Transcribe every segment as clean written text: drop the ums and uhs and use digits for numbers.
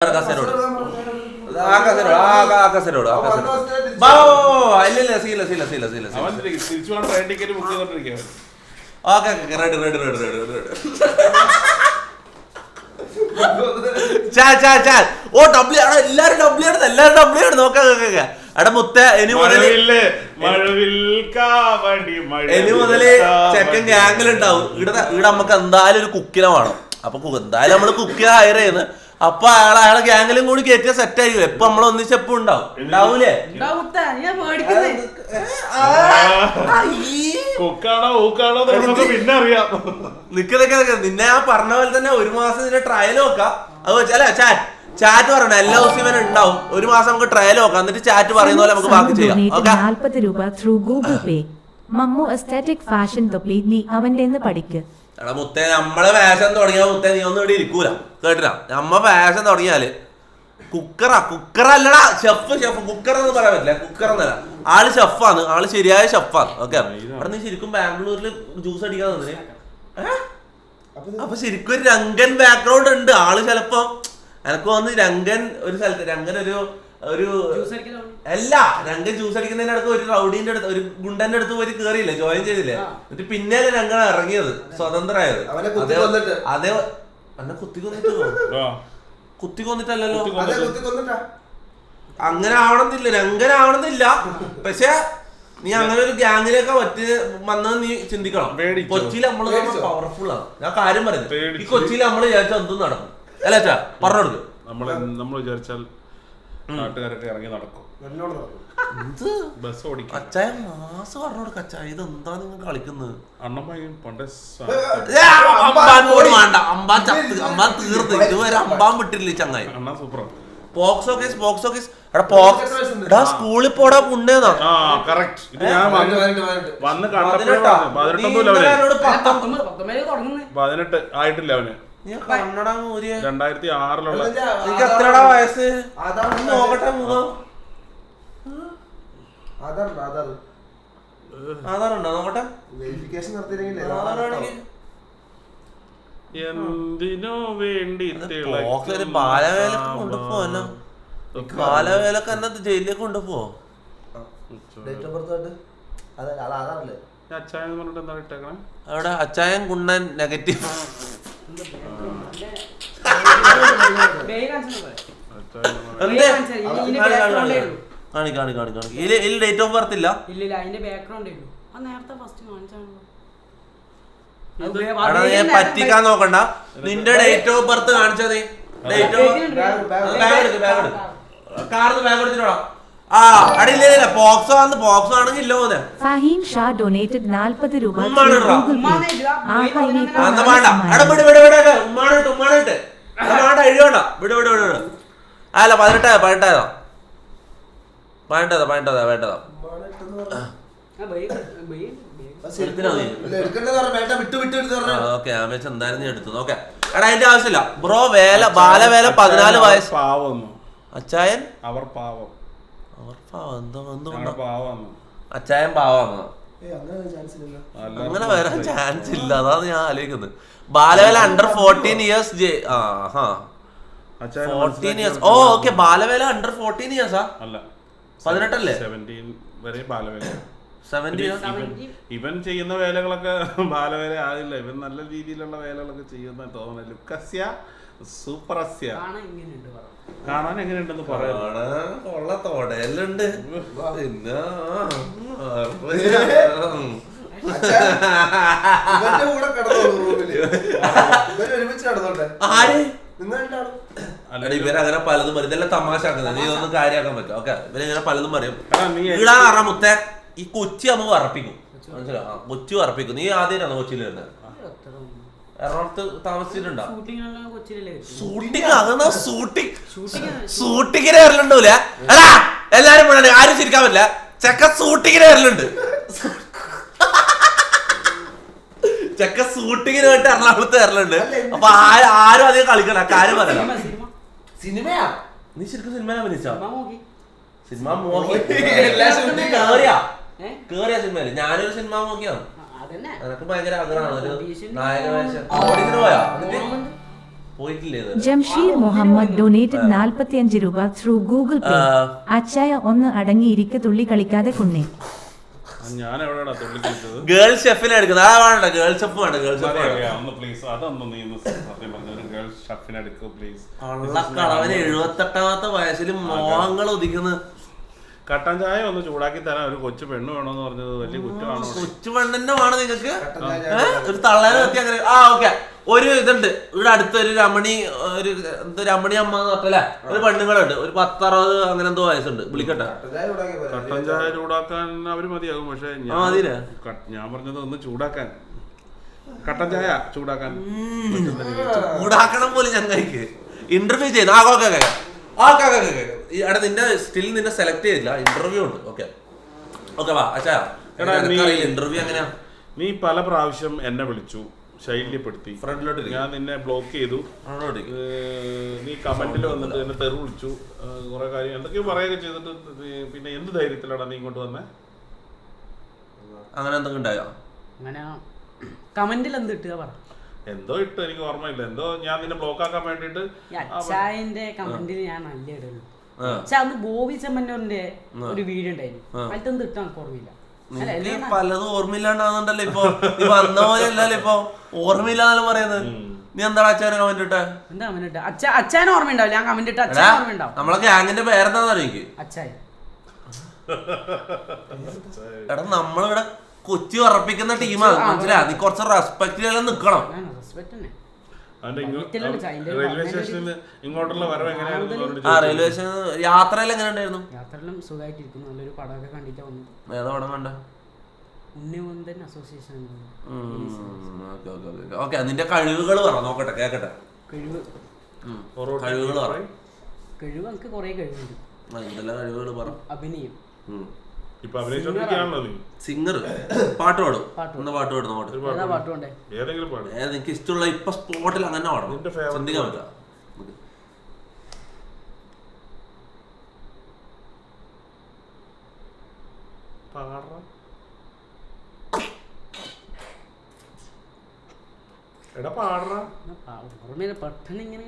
Caserodo. Caserodo. എടാ മുത്ത ഇനി മുതല് ചെക്കൻ ഗ്യാങ്ങിലുണ്ടാവും. ഇവിടെ നമുക്ക് എന്തായാലും ഒരു കുക്കിനെ വേണം. അപ്പൊ എന്തായാലും നമ്മള് കുക്കിനെ ഹയർ ചെയ്യുന്നത്. അപ്പൊ അയാളെ ഗ്യാങ്ങിലും കൂടി കയറ്റിയാൽ സെറ്റ് ആയിരിക്കും. എപ്പൊ നമ്മളൊന്നിച്ച് എപ്പം ഉണ്ടാവൂലേ? നിക്ക് നിന്നെ ഞാൻ പറഞ്ഞ പോലെ തന്നെ ഒരു മാസം നിന്നെ ട്രയൽ നോക്കാം. അത് വെച്ചാലേ ചാറ്റ് പറയണം. എല്ലാ ദിവസവും ഇവൻ ഉണ്ടാവും. ഒരു മാസം നമുക്ക് ട്രയൽ നോക്കാം. എന്നിട്ട് ചാറ്റ് പറയുന്ന പോലെ നമുക്ക് ബാക്കി ചെയ്യാം. എടാ മുത്തേ, നമ്മളെ ഫാഷൻ തുടങ്ങിയാ മുത്തേ നീ ഒന്നും ഇവിടെ ഇരിക്കൂല. കേട്ടില്ല? നമ്മ ഫാഷൻ തുടങ്ങിയാല് കുക്കറല്ലടാ, ഷെഫ്. കുക്കർ എന്ന് പറയാൻ പറ്റില്ല. കുക്കർ എന്നല്ല, ആള് ഷെഫാണ്. ആള് ശരിയായ ഷെഫാണ്. ഓക്കെ, അവിടെ നീ ശരിക്കും ബാംഗ്ലൂരിൽ ജ്യൂസ് അടിക്കാൻ തന്നെ. അപ്പൊ ശരിക്കും ഒരു രംഗൻ ബാക്ക്ഗ്രൗണ്ട് ഉണ്ട്. ആള് ചിലപ്പോ എനക്ക് തോന്നുന്നു രംഗൻ ഒരു സ്ഥലത്ത് രംഗൻ ഒരു അല്ല, രംഗൻ ജ്യൂസ് അടിക്കുന്നതിന്റെ അടുത്ത് ഒരു റൗഡീന്റെ അടുത്ത് ഒരു ഗുണ്ടന്റെ അടുത്ത് പോയി കേറിയില്ലേ, ജോയിൻ ചെയ്തില്ലേ? എന്നിട്ട് പിന്നെ രംഗൻ ഇറങ്ങിയത്, സ്വതന്ത്രമായത്. അതേ എന്നെ കുത്തി കൊന്നിട്ടല്ലോ. അങ്ങനെ ആവണമെന്നില്ല, രംഗൻ ആവണമെന്നില്ല. പക്ഷെ നീ അങ്ങനെ ഒരു ഗ്യാങ്ങിലേക്ക് വന്നത് നീ ചിന്തിക്കണം. കൊച്ചിയിൽ നമ്മള് പവർഫുൾ ആണ്. ഞാൻ കാര്യം പറയുന്നത്, ഈ കൊച്ചിയിൽ നമ്മള് വിചാരിച്ചാൽ എന്തും നടക്കും. അല്ല അച്ഛാ, പറഞ്ഞു കൊടുക്കും. നമ്മൾ വിചാരിച്ചാൽ നാട്ടുകാരൊക്കെ ഇറങ്ങി നടക്കും. ബസ് ഓടിക്കും. അച്ചായ മാസം പറഞ്ഞു കൊടുക്ക. അച്ചായ ഇത് എന്താ നിങ്ങൾ കളിക്കുന്നത്? അണ്ണമ്മയും പണ്ടേ വേണ്ട, അമ്പാൻ തീർത്ത് ഇതുവരെ അമ്പാൻ വിട്ടില്ല ചങ്ങായി. അണ്ണ സൂപ്പറാണ്. പോക്സോ കേസ് എടാ സ്കൂളിൽ പോടാ പുണ്ണേന്നാ. വന്ന് 18 ആയിട്ടില്ല അവന്. 2006 എനിക്ക് എത്രടാ വയസ്സ് നോക്കട്ടെ. ആധാറുണ്ടോ നോക്കട്ടെ. എന്തിനോ വേണ്ടി ബാലവേലൊക്കെ കൊണ്ടുപോവാനോ? ബാലവേലൊക്കെ എന്നെ ജയിലിലേക്ക് കൊണ്ടുപോവോ? അച്ചായെന്ന് പറഞ്ഞിട്ട് എന്താ ഇട്ടേക്കണേ? അവിടെ അച്ചായൻ കുണ്ണൻ നെഗറ്റീവ്. ഡേറ്റ് ഓഫ് ബർത്ത് ഇല്ല. പറ്റിക്കാൻ നോക്കണ്ട. നിന്റെ ഡേറ്റ് ഓഫ് ബർത്ത് കാണിച്ചതേ. ഡേറ്റ് ഓഫ് കാർന്ന് ബാഗ് എടുത്തിട്ടോ. ആ അടിയില്ല. പോക്സോ ആണെങ്കിൽ ഇല്ല പോന്നെ. ഫഹീം ഷാ ഡൊനേറ്റഡ് 40 രൂപ. അല്ല 18 വേണ്ടതാ. ഓക്കെ, ആമേച്ച എന്തായാലും നീ എടുത്തു. ഓക്കെ എടാ, അതിന്റെ ആവശ്യമില്ല ബ്രോ. ബാലവേല 14 വയസ്സ്. അച്ചായൻ അവർ പാവം. അച്ചായൻ പാവാന്ന് അങ്ങനെ വരാൻ ചാൻസ് ഇല്ല. അതാണ് ഞാൻ ആലോചിക്കുന്നത്. ബാലവേല അണ്ടർ 14 ഇയേഴ്സ്. 14 ഇയേഴ്സ്. ഓ ഓക്കെ, ബാലവേല അണ്ടർ 14 ഇയേഴ്സാ? അല്ല, 18 അല്ലേ? 17 വരെ ബാലവേല. 17 ഇവൻ ചെയ്യുന്ന വേലകളൊക്കെ ബാലവേല ആകില്ല. ഇവൻ നല്ല രീതിയിലുള്ള വേലകളൊക്കെ ചെയ്യുന്ന തോന്നുന്നു. ലുക്കസ്യ സൂപ്പറസ്യ. കാണാൻ എങ്ങനെയുണ്ടെന്ന് പറയാം. തൊടലുണ്ട്. പിന്നെ ഇവരങ്ങനെ പലതും പറയും. ഇതെല്ലാം തമാശ ആക്കുന്നത്. നീ ഒന്നും കാര്യമാക്കാൻ പറ്റും. ഓക്കെ, ഇവരിങ്ങനെ പലതും പറയും. ഇടാന്ന് പറഞ്ഞ മുത്തേ, ഈ കൊച്ചി നമുക്ക് വറപ്പിക്കും. മനസ്സിലാവും? കൊച്ചി വറപ്പിക്കും. നീ ആദ്യമായിട്ടാണ് കൊച്ചിയിൽ വരുന്നത്? എറണാകുളത്ത് താമസിച്ചിട്ടുണ്ടോ? ഷൂട്ടിങ്ങിന് വരലുണ്ടൂല. എടാ എല്ലാരും പറയണേ, ആരും ചിരിക്കാൻ പറ്റില്ല. ചെക്ക ഷൂട്ടിങ്ങിന് വരലുണ്ട്. ചെക്ക ഷൂട്ടിങ്ങിന് വേണ്ടി എറണാകുളത്ത് വരലുണ്ട്. അപ്പൊ ആരും അധികം കളിക്കണ്ട. കാര്യം പറയാം. സിനിമയാ? നീ ശരിക്കും സിനിമ അഭിനയിച്ചോ? സിനിമ കേറിയ സിനിമയില് ഞാനൊരു സിനിമ നോക്കിയാണ്. എനക്ക് ഭയങ്കര ആഗ്രഹമാണ് ഒരു നായക വേഷം. ഓഡിഷന് പോയാ? പോയിട്ടില്ലേ ജംഷീർ മുഹമ്മദ് ഡൊനേറ്റഡ് 45 രൂപ ത്രൂ ഗൂഗിൾ പേ. അച്ചായ ഒന്ന് അടങ്ങിയിരിക്ക, തുള്ളി കളിക്കാതെ കുണ്ണേ. ഞാൻ എവിടെയാ തുള്ളിക്കുന്നത്? ഗേൾ ഷെഫിനെ എടുക്കുന്നത്. ആ വേണ്ട, ഗേൾ ഷെഫ് വേണ്ട, ഗേൾ ഷെഫ് ഒന്ന് പ്ലീസ് അതൊന്നും നീ സത്യം പറഞ്ഞ ഒരു ഗേൾ ഷെഫിനെ എടുക്കൂ പ്ലീസ്. അവന് 78ാമത്തെ വയസ്സിൽ മോഹങ്ങൾ ഉദിക്കുന്നു. കട്ടൻ ചായ ഒന്ന് ചൂടാക്കി തരാൻ ഒരു കൊച്ചു പെണ്ണ് വേണമെന്ന് പറഞ്ഞത് വലിയ കുറ്റമാണോ? കൊച്ചു പെണ്ണിന്റെ വേണം നിങ്ങൾക്ക്? ഒരു തള്ളേനെ നിർത്തി അങ്ങനെ. ആ ഓക്കെ, ഒരു ഇതുണ്ട് ഇവിടെ അടുത്തൊരു രമണി, ഒരു രമണി അമ്മ എന്ന് പറഞ്ഞല്ലേ ഒരു പെണ്ണുങ്ങളുണ്ട്, ഒരു 10-60 അങ്ങനെ എന്തോ വയസ്സുണ്ട്. വിളിക്കട്ടെ. കട്ടൻ ചായ ചൂടാക്കാൻ അവര് മതിയാകും, പക്ഷെ ഞാൻ പറഞ്ഞത് ഒന്ന് ചൂടാക്കാൻ, കട്ടൻ ചായ ചൂടാക്കാൻ ചൂടാക്കണം പോലും ഞങ്ങൾക്ക് ഇന്റർവ്യൂ ചെയ്യുന്നു. ആ ഓക്കെ അവിടെ നിന്റെ സ്റ്റിൽ നിന്നെ സെലക്ട് ചെയ്തില്ല, ഇന്റർവ്യൂ ഉണ്ട്. ഓക്കെ വാ അച്ഛാ. ഇന്റർവ്യൂ എങ്ങനെയാ? നീ പല പ്രാവശ്യം എന്നെ വിളിച്ചു, ശൈല്യപ്പെടുത്തി, ഫ്രണ്ടിലോട്ട് ഞാൻ നിന്നെ ബ്ലോക്ക് ചെയ്തു, നീ കമന്റിൽ വന്നിട്ട് എന്നെ തെറി വിളിച്ചു, കുറെ കാര്യം എന്തൊക്കെയോ പറയുകയൊക്കെ ചെയ്തിട്ട് പിന്നെ എന്ത് ധൈര്യത്തിലാണ് നീ ഇങ്ങോട്ട് വന്നേ? അങ്ങനെ എന്തൊക്കെ ഉണ്ടായോ? അങ്ങനെ കമന്റിൽ എന്ത് ഇട്ടുക പറ. എന്തോ ഇട്ട് എനിക്ക് ഓർമ്മയില്ല, എന്തോ ഞാൻ നിന്നെ ബ്ലോക്ക് ആക്കാൻ വേണ്ടിട്ട് അച്ചായന്റെ കമന്റിൽ ഞാൻ നല്ല ഇടുള്ളൂ. പക്ഷെ അന്ന് ബോബി ചെമ്മന്നൂരിന്റെ ഒരു വീഡിയോ ഉണ്ടായിരുന്നു, അതിലൊന്നും ഇട്ടാ എനിക്ക് ഓർമ്മയില്ല. പലതും ഓർമ്മയില്ലാണ്ടാവുന്നുണ്ടല്ലോ ഇപ്പൊ. നീ വന്ന പോലെ അല്ലല്ലോ ഇപ്പൊ ഓർമ്മയില്ലാന്നാലും പറയുന്നത്. നീ എന്താണ് അച്ഛനെ കമന്റ് ഇട്ടേ? എന്താ കമന്റ് ഇട്ട? അച്ഛനെ ഓർമ്മ ഉണ്ടാവില്ല, ഞാൻ കമന്റ് ഇട്ട അച്ഛനെ ഓർമ്മ ഉണ്ടാവും. നമ്മളെ ഗ്യാങ്ങിന്റെ പേരെന്താന്ന് അറിയിക്ക്? അച്ചായൻ. എടാ നമ്മളിവിടെ കൊച്ചി ഉറപ്പിക്കുന്ന ടീമാണ്, മനസ്സിലാ? നീ കുറച്ച് റെസ്പെക്റ്റിലെല്ലാം നിക്കണം. റെയിൽവേ സ്റ്റേഷനിൽ ഇങ്ങോട്ടുള്ള വരവ് എങ്ങനെയായിരുന്നു? റെയിൽവേ സ്റ്റേഷൻ യാത്രയിൽ എങ്ങനെ ഉണ്ടായിരുന്നു? യാത്രയിലും സുഖമായിട്ടിരിക്കുന്നു, നല്ലൊരു പടമൊക്കെ കണ്ടിട്ട് വന്നു. ഏതാ പടം കണ്ട? ഉണ്ണിമുന്തൻ അസോസിയേഷൻ. ഓക്കെ, നിന്റെ കഴിവുകൾ പറ, നോക്കട്ടെ, കേക്കട്ടെ. കഴിവ് പറ. കഴിവ് എനിക്ക് കുറെ കഴിവുണ്ട്. എന്തെല്ലാം കഴിവുകൾ പറ? അഭിനയം. സിംഗർ, പാട്ട് പാടും. ഒന്ന് പാട്ട് പാടും, നിനക്ക് ഇഷ്ടമുള്ള ഇപ്പൊ സ്പോട്ടിൽ അങ്ങനെ പാടണം, ചിന്തിക്കാൻ പറ്റാ. പെട്ടെന്ന് ഇങ്ങനെ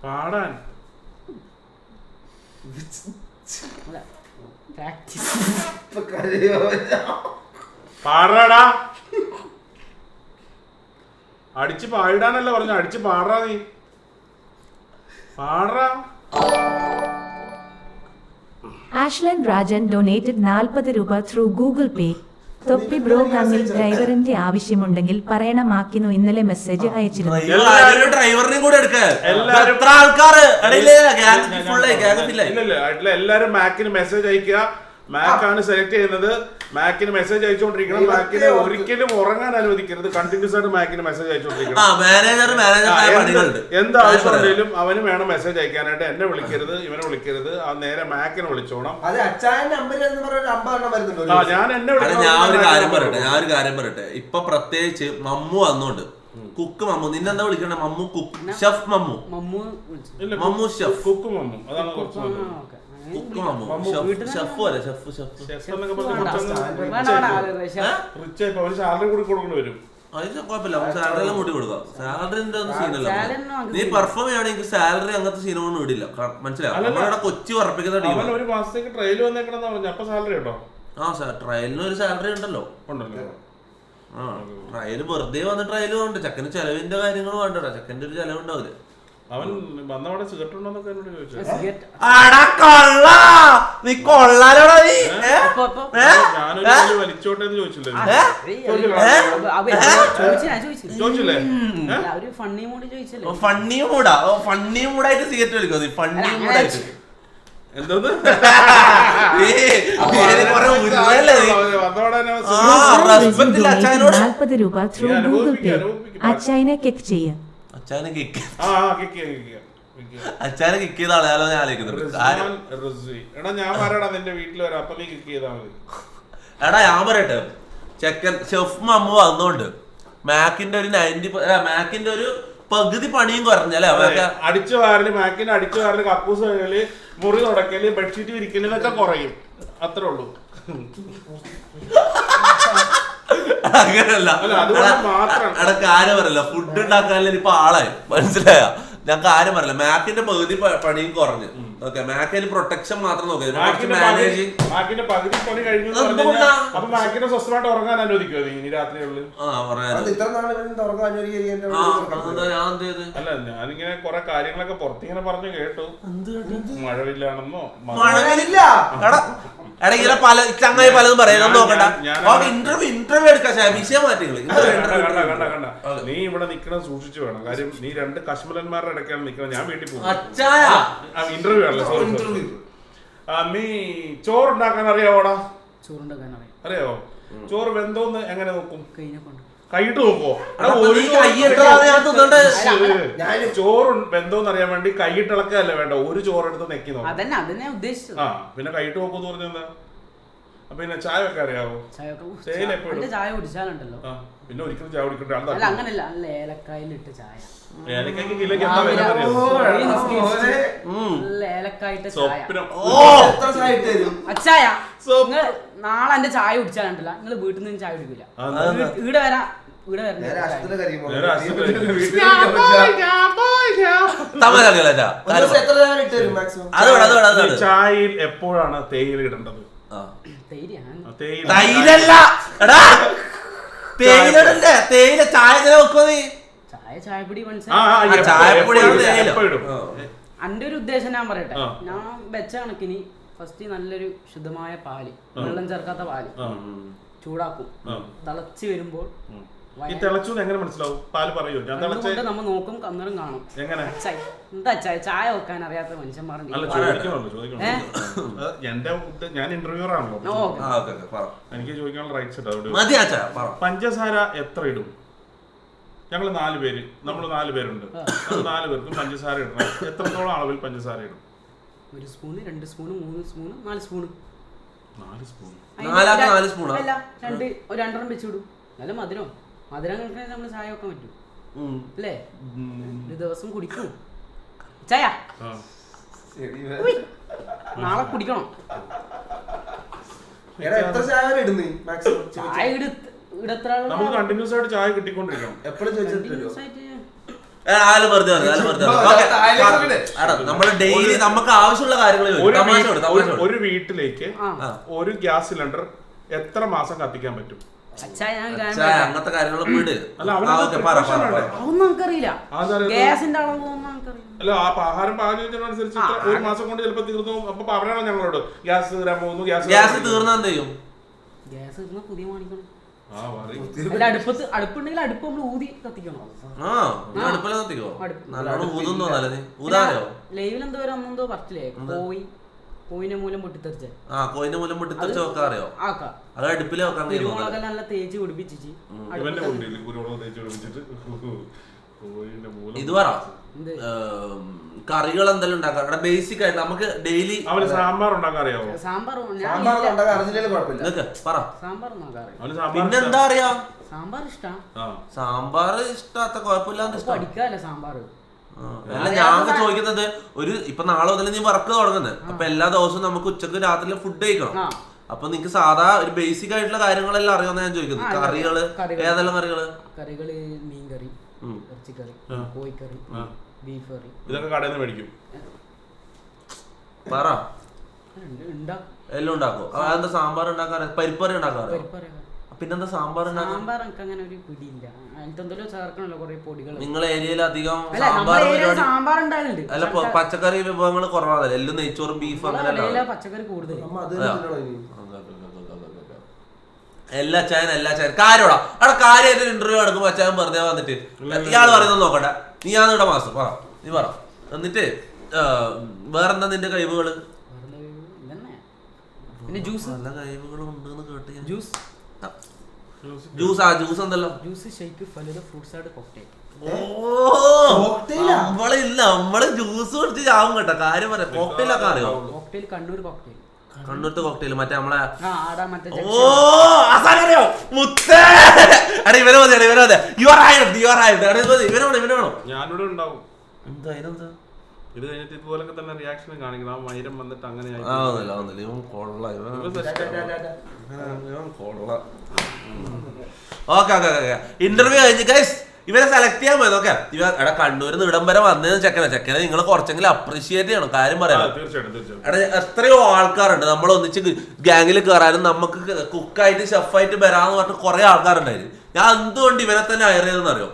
പാടാൻ പാടാടാ, അടിച്ച് പാടാനല്ല പറഞ്ഞു, അടിച്ച് പാടാ, നീ പാടാ. ആഷ്ലൻ രാജൻ ഡൊനേറ്റഡ് 40 രൂപ ത്രൂ ഗൂഗിൾ പേ. തൊപ്പി ബ്രോ ഗാങ്ങിൽ ഡ്രൈവറിന്റെ ആവശ്യമുണ്ടെങ്കിൽ പറയണമാക്കിന്നു, ഇന്നലെ മെസ്സേജ് അയച്ചിരുന്നു. ഡ്രൈവറിനെ കൂടെ എല്ലാരും മാക്കിന് മെസ്സേജ് അയക്കുക. മാക്കാണ് സെലക്ട് ചെയ്യുന്നത്. മാക്കിന് മെസ്സേജ് അയച്ചുകൊണ്ടിരിക്കണം. മാക്കിനെ ഒരിക്കലും ഉറങ്ങാൻ അനുവദിക്കരുത്. കണ്ടിന്യൂസ് ആയിട്ട് മാക്കിന് മെസ്സേജ് അയച്ചുകൊണ്ടിരിക്കണം. എന്താവശ്യമുണ്ടെങ്കിലും അവന് വേണം മെസ്സേജ് അയക്കാനായിട്ട്. എന്നെ വിളിക്കരുത്, ഇവനെ വിളിക്കരുത്. നേരെ മാക്കിനെ വിളിച്ചോണം. ഞാൻ ഒരു കാര്യം പറയട്ടെ. ഇപ്പൊ പ്രത്യേകിച്ച് മമ്മു വന്നോണ്ട്, കുക്ക് മമ്മു, നിന്നെന്താ വിളിക്കണേ? Mammu cook, chef Mammu, Mammu chef, cook Mammu, അതാണ് കുറച്ച് സാലറി കൂടി കൊടുക്കേണ്ടി വരും. അതിന് കുഴപ്പമില്ല, സാലറി എല്ലാം കൂട്ടി കൊടുക്കാം. സാലറിന്റെ ഒന്നും സീനല്ല. നീ പെർഫോം ചെയ്യുകയാണെങ്കിൽ സാലറി അങ്ങനത്തെ സീനൊന്നും ഇടില്ല, മനസ്സിലാവും. നമ്മളിവിടെ കൊച്ചി ഉറപ്പിക്കുന്ന ടീം. ഒരു മാസത്തേക്ക് ട്രയൽ വന്നേക്കണെന്ന് പറഞ്ഞു. അപ്പൊ സാലറി ഉണ്ടോ? ആ ട്രയലിന് ഒരു സാലറി ഉണ്ടല്ലോ. ആ ട്രയല് വെറുതെ വന്ന് ട്രയലും ഉണ്ട്. ചെക്കന് ചെലവിന്റെ കാര്യങ്ങളും വേണ്ടടാ, ചെക്കന്റെ ഒരു ചെലവുണ്ടാവില്ല. അവൻ വന്നവിടെ സിഗരറ്റ് ഉണ്ടോന്നൊക്കെ എന്നോട് ചോദിച്ചു. ഞാനൊരു വലിച്ചോട്ടെ എന്ന് ചോദിച്ചില്ലേ? ഫണ്ണി മൂടായിട്ട് സിഗരറ്റ് വലിക്കോ? ഫണ്ണി മൂടായിട്ട് എന്തോന്ന്? അച്ചായനെ കിക്ക് ചെയ്യാം. അച്ഛനെ കിക്ക് ചെയ്ത ആളെയാലോ ഞാൻ ആലോചിക്കുന്നത്. എടാ ഞാൻ പറയട്ടെ, ചെക്കൻ ഷെഫ് മമ്മു വന്നോണ്ട് മാക്കിന്റെ ഒരു 90, മാക്കിന്റെ ഒരു പകുതി പണിയും കുറഞ്ഞല്ലേ? അടിച്ചു വാരല്, മാക്കിന്റെ അടിച്ചു വാരല്, കക്കൂസ് കഴുകല്, മുറി തുടക്കല്, ബെഡ്ഷീറ്റ് വിരിക്കല് എന്നൊക്കെ കുറയും. അത്രേ ഉള്ളൂ. അങ്ങനെയല്ല അല്ല, അതുകൊണ്ട് മാത്രം. എടാ കാര്യം പറയല്ല, ഫുഡ് ഉണ്ടാക്കാനില്ല ഇപ്പൊ ആളായി, മനസ്സിലായ? ഞാൻ കാര്യം പറയില്ല, മാക്കിന്റെ പകുതി പണിയും കുറഞ്ഞു. ഓക്കെ, മാക്കിന് പ്രൊട്ടക്ഷൻ മാത്രം നോക്കിയത്, മാനേജിങ് മാക്കിന്റെ പകുതി പണി കഴിഞ്ഞു. അപ്പൊ മാക്കിനെ സ്വസ്ഥമായിട്ട് ഉറങ്ങാൻ അനുവദിക്കുമോ നീ രാത്രികളിൽ? അല്ല, ഞാനിങ്ങനെ കുറെ കാര്യങ്ങളൊക്കെ പുറത്തിങ്ങനെ പറഞ്ഞു കേട്ടു. മഴവില്ലാണെന്നോ എടാ ഇങ്ങനെ പല ചങ്ങായി പലതും പറയാൻ നോക്കണ്ട. ഇന്റർവ്യൂ എടുക്കാം, വിഷയം മാറ്റിങ്ങള്. കണ്ട നീ ഇവിടെ നിക്കണം, സൂക്ഷിച്ചു വേണം. കാര്യം നീ രണ്ട് കശ്മലന്മാരുടെ ഇടയ്ക്കാണ് നിക്കണം. ഞാൻ വീട്ടിൽ പോകും. ഇന്റർവ്യൂ ആണല്ലോ, സോറി. നീ ചോറുണ്ടാക്കാൻ അറിയാവോടാ? അറിയാവോ? ചോറ് വെന്തോന്ന് എങ്ങനെ നോക്കും? കൈയിട്ട് നോക്കോ? ചോറ് വെന്തോന്ന് അറിയാൻ വേണ്ടി കൈയിട്ടിളക്കല്ലേ വേണ്ട, ഒരു ചോറെടുത്ത് നെക്കി നോക്കും. ആ പിന്നെ കൈയിട്ട് നോക്കൂന്ന് പറഞ്ഞെന്താ? പിന്നെ ചായ ഒക്കെ അറിയാവോ? ചായ കുടിച്ചാലുണ്ടല്ലോ, പിന്നെ ഒരിക്കലും ചായ കുടിക്കണ്ട. അങ്ങനല്ല, ഏലക്കായിലിട്ട് ചായ. ഏലക്കായ്ക്ക് കിലോയ്ക്ക് എന്താ വില അറിയാമോ? ഏലക്കായിട്ട് ചായ. നാളെ എന്റെ ചായ കുടിച്ചാലുണ്ടല്ല, നിങ്ങള് വീട്ടിൽ നിന്ന് ചായ കുടിക്കില്ല. ഇവിടെ വരാം, ഇവിടെ വരണം. ചായയിൽ എപ്പോഴാണ് തേയില ഇടേണ്ടത്? തേയില ചായ വെക്കോ? നീ ചായപ്പൊടി എന്റെ ഒരു ഉദ്ദേശം ഞാൻ പറയട്ടെ. ഞാൻ വെച്ച കണക്കിന് ഫസ്റ്റ് നല്ലൊരു ശുദ്ധമായ പാല്, വെള്ളം ചേർക്കാത്ത പാല് ചൂടാക്കും. തിളച്ച് വരുമ്പോൾ എങ്ങനെ മനസ്സിലാവും? പാല് പറയൂ. നമ്മ നോക്കും, അന്നേരം കാണും. എന്താ ചായ വെക്കാൻ അറിയാത്ത മനുഷ്യന്മാരുണ്ട്. ഞാൻ ഇന്റർവ്യൂർ ആണല്ലോ, എനിക്ക് ചോദിക്കാനുള്ള റൈറ്റ്സ് ഉണ്ട്. പഞ്ചസാര എത്ര ഇടും? ഞങ്ങൾ 4 പേര്, നമ്മൾ 4 പേരുണ്ട്. 4 പേർക്കും പഞ്ചസാര ഇടണം. എത്രത്തോളം അളവിൽ പഞ്ചസാര ഇടും? 1 spoon, 2 spoon, 3 spoon, 4 spoon. 4 spoon? 4 spoon അല്ല, 2 വെച്ചിടും. നല്ല മധുരം കണക്കിന് നമ്മള് ചായ വെക്കാൻ പറ്റും അല്ലേ? ഒരു ദിവസം കുടിക്കും ചായ, നാളെ കുടിക്കണം. ചായ നമുക്ക് കണ്ടിന്യൂസ് ആയിട്ട് ചായ കിട്ടിക്കൊണ്ടിരിക്കണം. നമ്മള് ഡെയിലി നമുക്ക് ആവശ്യമുള്ള കാര്യങ്ങൾ. ഒരു വീട്ടിലേക്ക് ഒരു ഗ്യാസ് സിലിണ്ടർ എത്ര മാസം കത്തിക്കാൻ പറ്റും? അങ്ങനത്തെ കാര്യങ്ങളൊക്കെ അല്ല, ആ ആഹാരം പാകം ചെയ്യുന്നതിനനുസരിച്ച് 1 മാസം കൊണ്ട് ചിലപ്പോ തീർന്നു. അപ്പൊ പറയണോ ഞങ്ങളോട് ഗ്യാസ് തീരാൻ പോകുന്നു? ഗ്യാസ് തീർന്നാ എന്ത് ചെയ്യും? ഗ്യാസ് തീർന്ന പുതിയ വാങ്ങിക്കണം. അടുപ്പുണ്ടെങ്കിൽ അടുപ്പ് നമ്മൾ ഊതി കത്തിക്കണം. ലൈവിൽ എന്തോ അന്നെന്തോ പറഞ്ഞില്ലേ, കോയിന്റെ മൂലം പൊട്ടിത്തെറിച്ച. അറിയോ? അത് അടുപ്പില് കുരുമുളക് നല്ല തേച്ച് പിടിപ്പിച്ചു. ഇത് പറ, കറികൾ എന്തെല്ലാം ഉണ്ടാക്കാം? ബേസിക് ആയിട്ട് നമുക്ക് ഡെയിലി സാമ്പാർ ഉണ്ടാക്കാൻ അറിയാമോ? പിന്നെന്താ അറിയാ? സാമ്പാർ ഇഷ്ടാത്ത കുഴപ്പമില്ലാന്ന് പഠിക്കാല്ലേ സാമ്പാർ. അല്ല, ഞാൻ ചോദിക്കുന്നത്, ഇപ്പൊ നാളെ മുതൽ നീ വർക്ക് തുടങ്ങുന്നത്, അപ്പൊ എല്ലാ ദിവസവും നമുക്ക് ഉച്ചക്ക് രാത്രി ഫുഡ് കഴിക്കണം. അപ്പൊ നിനക്ക് സാധാ ഒരു ബേസിക് ആയിട്ടുള്ള കാര്യങ്ങളെല്ലാം അറിയാമെന്ന് ഞാൻ ചോദിക്കുന്നത്. കറികള് ഏതെല്ലാം കറികള്? മീൻകറി, ഇറച്ചിക്കറി, കോഴിക്കറി, ബീഫ് കറി. ഇതൊക്കെ കടയിൽ നിന്ന് മേടിക്കും. പറ, എല്ലാം ഉണ്ടാക്കും. അതെന്താ സാമ്പാർ ഉണ്ടാക്കാറ്? പരിപ്പറി ഉണ്ടാക്കാറ്? പിന്നെന്താ സാമ്പാർ ഉണ്ടാക്കാൻ? അങ്ങനെ ഒരു പിടിയില്ല. ചേർക്കണല്ലോ കുറെ പൊടികൾ. നിങ്ങളെ ഏരിയയിൽ അധികം സാമ്പാർ ഉണ്ടാകുന്നുണ്ട്. അല്ല, പച്ചക്കറി വിഭവങ്ങൾ കുറവാണല്ലോ. എല്ലാം നെയ്ച്ചോറും ബീഫ് അങ്ങനെ പച്ചക്കറി കൂടുതൽ. എല്ലാ ചായൻ കാര്യോടാ. അവിടെ കാര്യമായിട്ട് ഇന്റർവ്യൂ എടുക്കുമ്പോ അച്ചായൻ വെറുതെ വന്നിട്ട് ഇയാള് പറയുന്നത് നോക്കട്ടെ. നീ ആന്നിവിടെ മാസം പറ, നീ പറ. എന്നിട്ട് വേറെന്താ നിന്റെ കഴിവുകള്? നല്ല കഴിവുകളും ഉണ്ടെന്ന് കേട്ട് ഞാൻ. ജ്യൂസ് എന്തല്ലോ? Juice, shake, falooda, fruit salad, cocktail. നമ്മള് ജ്യൂസ് കുടിച്ച് ചാവും കേട്ടോ. കാര്യം പറയാം. കോക്ടെയിലൊക്കെ അറിയോ? Cocktail Kannur cocktail. കണ്ണൂർത്തെ കോക്ടെയിൽ മറ്റേ നമ്മളെ ഇത് കഴിഞ്ഞിട്ട് ഇതുപോലൊക്കെ തന്നെ റിയാക്ഷൻ കാണിക്കണം. ആ മൈരം വന്നിട്ട് അങ്ങനെ ഇവൻ കൊള്ള ഓക്കെ ഇന്റർവ്യൂ കഴിഞ്ഞ് ഗൈസ് ഇവരെ സെലക്ട് ചെയ്യാൻ പോയത്. ഓക്കെ എടാ കണ്ണൂരിൽ നിന്ന് ഇടം വരെ വന്നതെന്ന് ചെക്കനെ നിങ്ങൾ കുറച്ചെങ്കിലും അപ്രീഷിയേറ്റ് ചെയ്യണം. കാര്യം പറയാം, എടാ എത്രയോ ആൾക്കാരുണ്ട് നമ്മൾ ഒന്നിച്ച് ഗാങ്ങിൽ കയറാനും നമുക്ക് കുക്കായിട്ട് ഷെഫായിട്ട് വരാന്ന് പറഞ്ഞിട്ട് കുറെ ആൾക്കാരുണ്ടായിരുന്നു. ഞാൻ എന്തുകൊണ്ട് ഇവനെ തന്നെ ഹയർ ചെയ്തെന്ന് അറിയോ?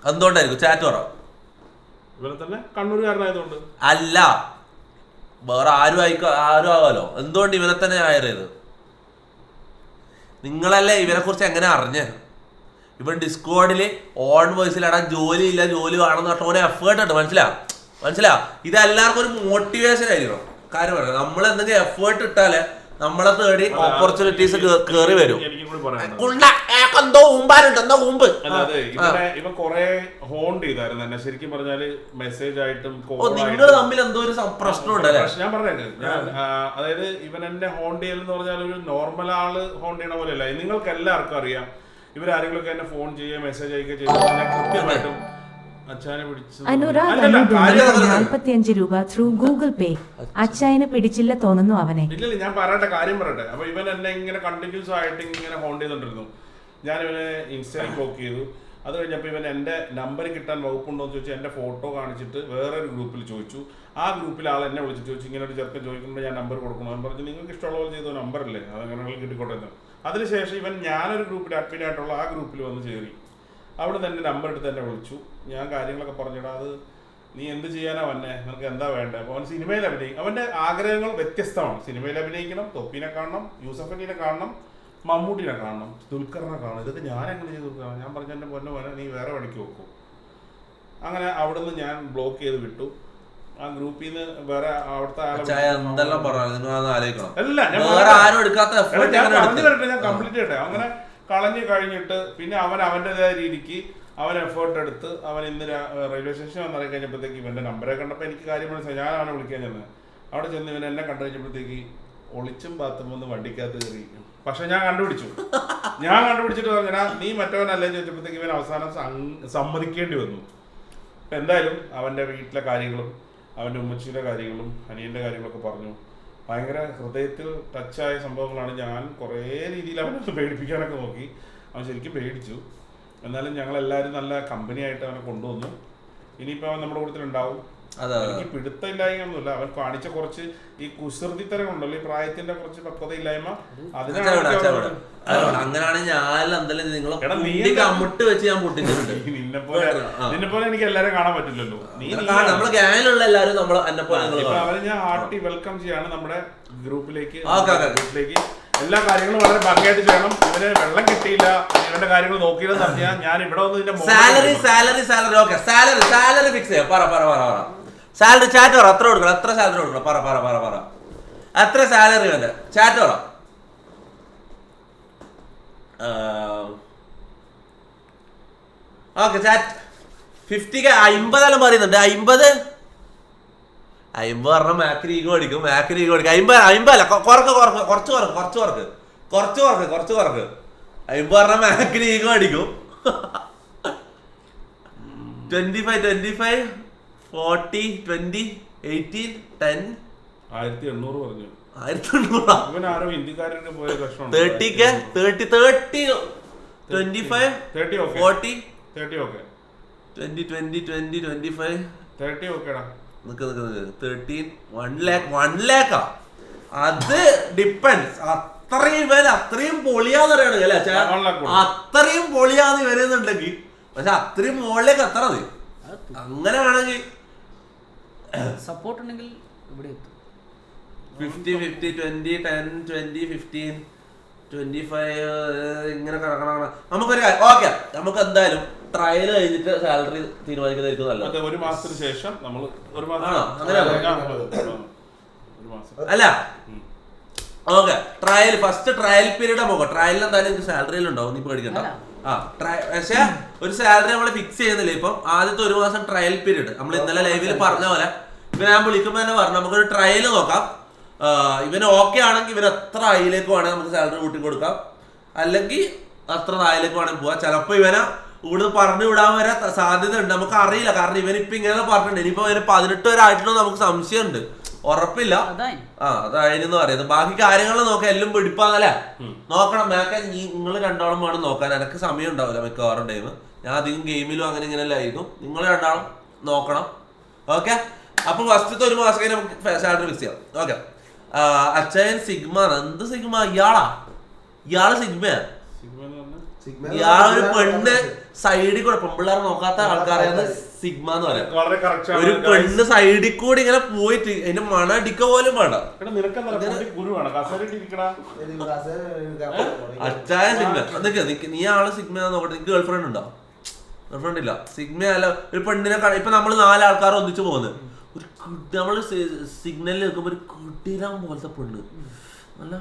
എന്തുകൊണ്ടായിരിക്കും? ചാറ്റ് പറ. അല്ല വേറെ ആരും ആകാലോ. എന്തുകൊണ്ട് ഇവനെ തന്നെ ഹയർ ചെയ്ത്? നിങ്ങളല്ലേ ഇവനെ കുറിച്ച് എങ്ങനെ അറിഞ്ഞേ? ഇവൻ ഡിസ്കോഡില് ഓൺ വോയിസിൽ എടാ ജോലി ഇല്ല ജോലി വേണമെന്ന് പറഞ്ഞ ഓനെ എഫേർട്ട് ഉണ്ട്. മനസ്സിലാ ഇത് എല്ലാവർക്കും ഒരു മോട്ടിവേഷൻ ആയിരിക്കണം. കാര്യം പറയാം, നമ്മൾ എന്തെങ്കിലും എഫേർട്ട് ഇട്ടാലേ നമ്മളെ തേടി ഓപ്പർച്യൂണിറ്റീസ് കേറി വരും. എന്തോ ഊമ്പാനുണ്ട് ഊമ്പ്. ഇവൻ കൊറേ ഹോണ്ട് ചെയ്തായിരുന്നു എന്നെ. ശരിക്കും പറഞ്ഞാല് മെസ്സേജ് ആയിട്ടും നിങ്ങൾ തമ്മിൽ എന്തോ ഒരു പ്രശ്നം ഉണ്ടല്ലേ? ഞാൻ പറഞ്ഞേക്ക്, അതായത് ഇവൻ എന്നെ ഹോണ്ട് ചെയ്യലെന്ന് പറഞ്ഞാൽ ഒരു നോർമൽ ആള് ഹോണ്ട് ചെയ്യണ പോലെയല്ല. നിങ്ങൾക്ക് എല്ലാവർക്കും അറിയാം, ഇവരാരെങ്കിലും ഒക്കെ എന്നെ ഫോൺ ചെയ്യുക മെസ്സേജ് അയക്കുക ചെയ്താൽ ഞാൻ കൃത്യമായിട്ടും അനുരാഗ് അനു ഡൊണേറ്റ് 45 രൂപ ത്രൂ ഗൂഗിൾ പേ. അച്ചായനെ പിടിച്ചില്ല തോന്നുന്നു അവനെ. ഇല്ല ഞാൻ പറയട്ടെ, കാര്യം പറയട്ടെ. അപ്പൊ ഇവൻ എന്നെ ഇങ്ങനെ കണ്ടിന്യൂസ് ആയിട്ട് ഇങ്ങനെ ഹോണ്ട് ചെയ്തോണ്ടിരുന്നു. ഞാൻ ഇവനെ ഇൻസ്റ്റയിൽ ബ്ലോക്ക് ചെയ്തു. അത് കഴിഞ്ഞപ്പോൾ ഇവൻ എൻ്റെ നമ്പർ കിട്ടാൻ വകുപ്പുണ്ടോ എന്ന് ചോദിച്ചാൽ എൻ്റെ ഫോട്ടോ കാണിച്ചിട്ട് വേറൊരു ഗ്രൂപ്പിൽ ചോദിച്ചു. ആ ഗ്രൂപ്പിൽ ആൾ എന്നെ വിളിച്ച് ചോദിച്ചു, ഇങ്ങനെ ഒരു ചെറുക്കൻ ചോദിക്കുമ്പോൾ ഞാൻ നമ്പർ കൊടുക്കണം. ഞാൻ പറഞ്ഞു നിങ്ങൾക്ക് ഇഷ്ടമുള്ള പോലെ ചെയ്തോ, നമ്പറല്ലേ അതങ്ങനെ കിട്ടിക്കോട്ടെ എന്ന്. അതിനുശേഷം ഇവൻ ഞാനൊരു ഗ്രൂപ്പിൽ അഡ്മിൻ ആയിട്ടുള്ള ആ ഗ്രൂപ്പിൽ വന്ന് ചേറി. അവിടെ തന്നെ നമ്പർ എടുത്ത് എന്നെ വിളിച്ചു. ഞാൻ കാര്യങ്ങളൊക്കെ പറഞ്ഞിടാ, അത് നീ എന്ത് ചെയ്യാനാ വന്നെ, നിനക്ക് എന്താ വേണ്ടത്? അപ്പോൾ അവൻ സിനിമയിൽ അഭിനയിക്കും. അവൻ്റെ ആഗ്രഹങ്ങൾ വ്യത്യസ്തമാണ്. സിനിമയിൽ അഭിനയിക്കണം, തൊപ്പിനെ കാണണം, യൂസഫ് അലിനെ കാണണം, മമ്മൂട്ടിനെ കാണണം, ദുൽഖറിനെ കാണണം. ഇതൊക്കെ ഞാൻ എങ്ങനെ ചെയ്ത് കൊടുക്കണം? ഞാൻ പറഞ്ഞ എൻ്റെ പൊന്നെ പോലെ നീ വേറെ പണിക്ക് വെക്കും. അങ്ങനെ അവിടുന്ന് ഞാൻ ബ്ലോക്ക് ചെയ്ത് വിട്ടു. ആ ഗ്രൂപ്പിൽ നിന്ന് വേറെ അവിടുത്തെ ഞാൻ കംപ്ലീറ്റ് ചെയ്യട്ടെ. അങ്ങനെ കളഞ്ഞു കഴിഞ്ഞിട്ട് പിന്നെ അവൻ അവൻ്റെതായ രീതിക്ക് അവൻ എഫേർട്ട് എടുത്ത് അവൻ ഇന്ന് റെയിൽവേ സ്റ്റേഷൻ വന്നിറങ്ങി കഴിഞ്ഞപ്പോഴത്തേക്ക് ഇവൻ്റെ നമ്പറെ കണ്ടപ്പോൾ എനിക്ക് കാര്യം മനസ്സിലായി. ഞാൻ അവനെ വിളിക്കാൻ ചെന്നത്. അവിടെ ചെന്ന് ഇവൻ എന്നെ കണ്ടു കഴിഞ്ഞപ്പോഴത്തേക്ക് ഒളിച്ചും പാത്തുമ്പോൾ വണ്ടിക്കകത്ത് കയറി. പക്ഷെ ഞാൻ കണ്ടുപിടിച്ചിട്ട് പറഞ്ഞാ നീ മറ്റവനല്ലേ ചോദിച്ചപ്പോഴത്തേക്ക് ഇവൻ അവസാനം സമ്മതിക്കേണ്ടി വന്നു. അപ്പം എന്തായാലും അവൻ്റെ വീട്ടിലെ കാര്യങ്ങളും അവൻ്റെ ഉമ്മച്ചിയുടെ കാര്യങ്ങളും അനിയൻ്റെ കാര്യങ്ങളൊക്കെ പറഞ്ഞു. ഭയങ്കര ഹൃദയത്തിൽ ടച്ചായ സംഭവങ്ങളാണ്. ഞാൻ കുറേ രീതിയിൽ അവനെ പേടിപ്പിക്കാനൊക്കെ നോക്കി. അവൻ ശരിക്കും പേടിച്ചു. എന്നാലും ഞങ്ങളെല്ലാവരും നല്ല കമ്പനി ആയിട്ട് അവനെ കൊണ്ടുവന്നു. ഇനിയിപ്പോൾ അവൻ നമ്മുടെ കൂട്ടത്തിലുണ്ടാവും. എനിക്ക് പിടുത്തമില്ലായ്മയൊന്നുമില്ല. അവൻ കാണിച്ച കുറച്ച് ഈ കുസൃതിത്തരം ഉണ്ടല്ലോ, ഈ പ്രായത്തിന്റെ കുറച്ച് പക്വതയില്ലായ്മ, അങ്ങനെയാണ് ഞാൻ നിന്നെ പോലെ എനിക്ക് എല്ലാരും കാണാൻ പറ്റില്ലല്ലോ. അവരെ ഞാൻ ഹാർട്ടി വെൽക്കം ചെയ്യാണ് നമ്മുടെ ഗ്രൂപ്പിലേക്ക്. എല്ലാ കാര്യങ്ങളും വളരെ ഭംഗിയായിട്ട് ചെയ്യണം. ഇവന് വെള്ളം കിട്ടിയില്ല, ഇവന്റെ കാര്യങ്ങൾ നോക്കിയില്ലെന്ന് പറഞ്ഞാൽ ഞാൻ ഇവിടെ വന്ന് സാലറി ഫിക്സ് ചെയ്യാം. സാലറി ചാറ്റ് പറ, എത്ര കൊടുക്കണം, എത്ര സാലറി കൊടുക്കണം, പറ എത്ര സാലറി വേണ്ട ചാറ്റ് പറ. ഓക്കെ ചാറ്റ് 50K 50 പറയുന്നുണ്ട്. 50 പറഞ്ഞ മാക്കിന് ഈഗോ അടിക്കും. 50 അല്ല, കുറച്ച് 50 പറഞ്ഞ മാക്കിന് ഈഗോ അടിക്കും. 25 40 20 18 10 1800 പറഞ്ഞു. 30K 30 25 40 20 25 30 ഓക്കേടാ. 13 1 lakh. അത് ഡിപ്പെൻസ്. അത്രയും പൊളിയാന്ന് പറയണ അല്ലേ? അത്രയും പൊളിയാന്ന് വരുന്നുണ്ടെങ്കിൽ, പക്ഷെ അത്രയും മുകളിലേക്ക് എത്ര മതി. അങ്ങനെ ആണെങ്കിൽ സപ്പോർട്ട് ഉണ്ടെങ്കിൽ ഇവിടെ 50 50 20 10 20 15 25 ഇങ്ങനെ കണക്കണം. നമുക്കൊരു ഓക്കെ, നമുക്ക് എന്തായാലും ട്രയൽ കഴിഞ്ഞിട്ട് സാലറി തീരുമാനിക്കുന്നതായിരിക്കും നല്ലത്. ഒരു മാസത്തിന് ശേഷം നമ്മൾ അല്ല ഓക്കെ ഫസ്റ്റ് ട്രയൽ പീരീഡ് നോക്കാം. ട്രയലിൽ എന്തായാലും എനിക്ക് സാലറിയിൽ ഉണ്ടാവും, നീ പേടിക്കണ്ട. പക്ഷെ ഒരു സാലറി നമ്മൾ ഫിക്സ് ചെയ്യുന്നില്ല. ഇപ്പം ആദ്യത്തെ ഒരു മാസം ട്രയൽ പീരീഡ് നമ്മൾ ഇന്നലെ ലൈവിൽ പറഞ്ഞ പോലെ ഇവൻ ഞാൻ വിളിക്കുമ്പോൾ തന്നെ പറഞ്ഞു നമുക്കൊരു ട്രയൽ നോക്കാം. ഇവന് ഓക്കെ ആണെങ്കിൽ ഇവൻ എത്ര ഹൈയിലേക്ക് വേണമെങ്കിൽ നമുക്ക് സാലറി കൂട്ടി കൊടുക്കാം, അല്ലെങ്കിൽ അത്ര താഴേക്ക് വേണമെങ്കിൽ പോവാം. ചിലപ്പോൾ ഇവനെ ഇവിടെ പറഞ്ഞു വിടാൻ വരെ സാധ്യത ഉണ്ട്. നമുക്ക് അറിയില്ല, കാരണം ഇവനിപ്പൊ ഇങ്ങനെ പറഞ്ഞിട്ടുണ്ട്. ഇനിയിപ്പോ 18 വരെ ആയിട്ടുണ്ടോ നമുക്ക് സംശയമുണ്ട്, ഉറപ്പില്ല. അതായിരുന്നു പറയുന്നത്. ബാക്കി കാര്യങ്ങൾ നോക്കാം, എല്ലാം പിടിപ്പാന്നല്ലേ നോക്കണം. മേക്കാൻ നിങ്ങൾ രണ്ടാളും വേണം നോക്കാൻ. എനിക്ക് സമയം ഉണ്ടാവില്ല മിക്കവാറും ടൈം. ഞാൻ അധികം ഗെയിമിലും അങ്ങനെ ഇങ്ങനെയല്ല ആയിരിക്കും. നിങ്ങൾ രണ്ടാളും നോക്കണം. ഓക്കെ, അപ്പൊ ഫസ്റ്റത്തെ 1 മാസം കഴിഞ്ഞ് നമുക്ക് സാലറി ഫിക്സ് ചെയ്യാം. ഓക്കെ. അച്ഛൻ സിഗ്മ. എന്ത് സിഗ്മ? ഇയാള് സിഗ്മയാ. ഇയാളൊരു പെണ്ണ് സൈഡിൽ കൂടെ പെൺപിള്ളേർ നോക്കാത്ത ആൾക്കാരെയാണ് സിഗ്മ എന്ന് പറയാം. ഒരു പെണ്ണ് സൈഡിൽ കൂടി ഇങ്ങനെ പോയിട്ട് അതിന്റെ മണ അടിക്ക പോലും വേണ്ട. അച്ചായ സിഗ്മ. എന്തൊക്കെയാ നീ ആള് സിഗ്മ നോക്കട്ടെ. നിനക്ക് ഗേൾഫ്രണ്ട് ഉണ്ടോ? ഗേൾഫ്രണ്ട് ഇല്ല. സിഗ്മ അല്ല, ഒരു പെണ്ണിനെ ഇപ്പൊ നമ്മള് 4 ആൾക്കാർ ഒന്നിച്ചു പോകുന്നത്. ഒരു നമ്മള് സിഗ്നലിൽ നിൽക്കുമ്പോ ഒരു കുട്ടിയിലാൻ പോലത്തെ പെണ്ണ് നല്ല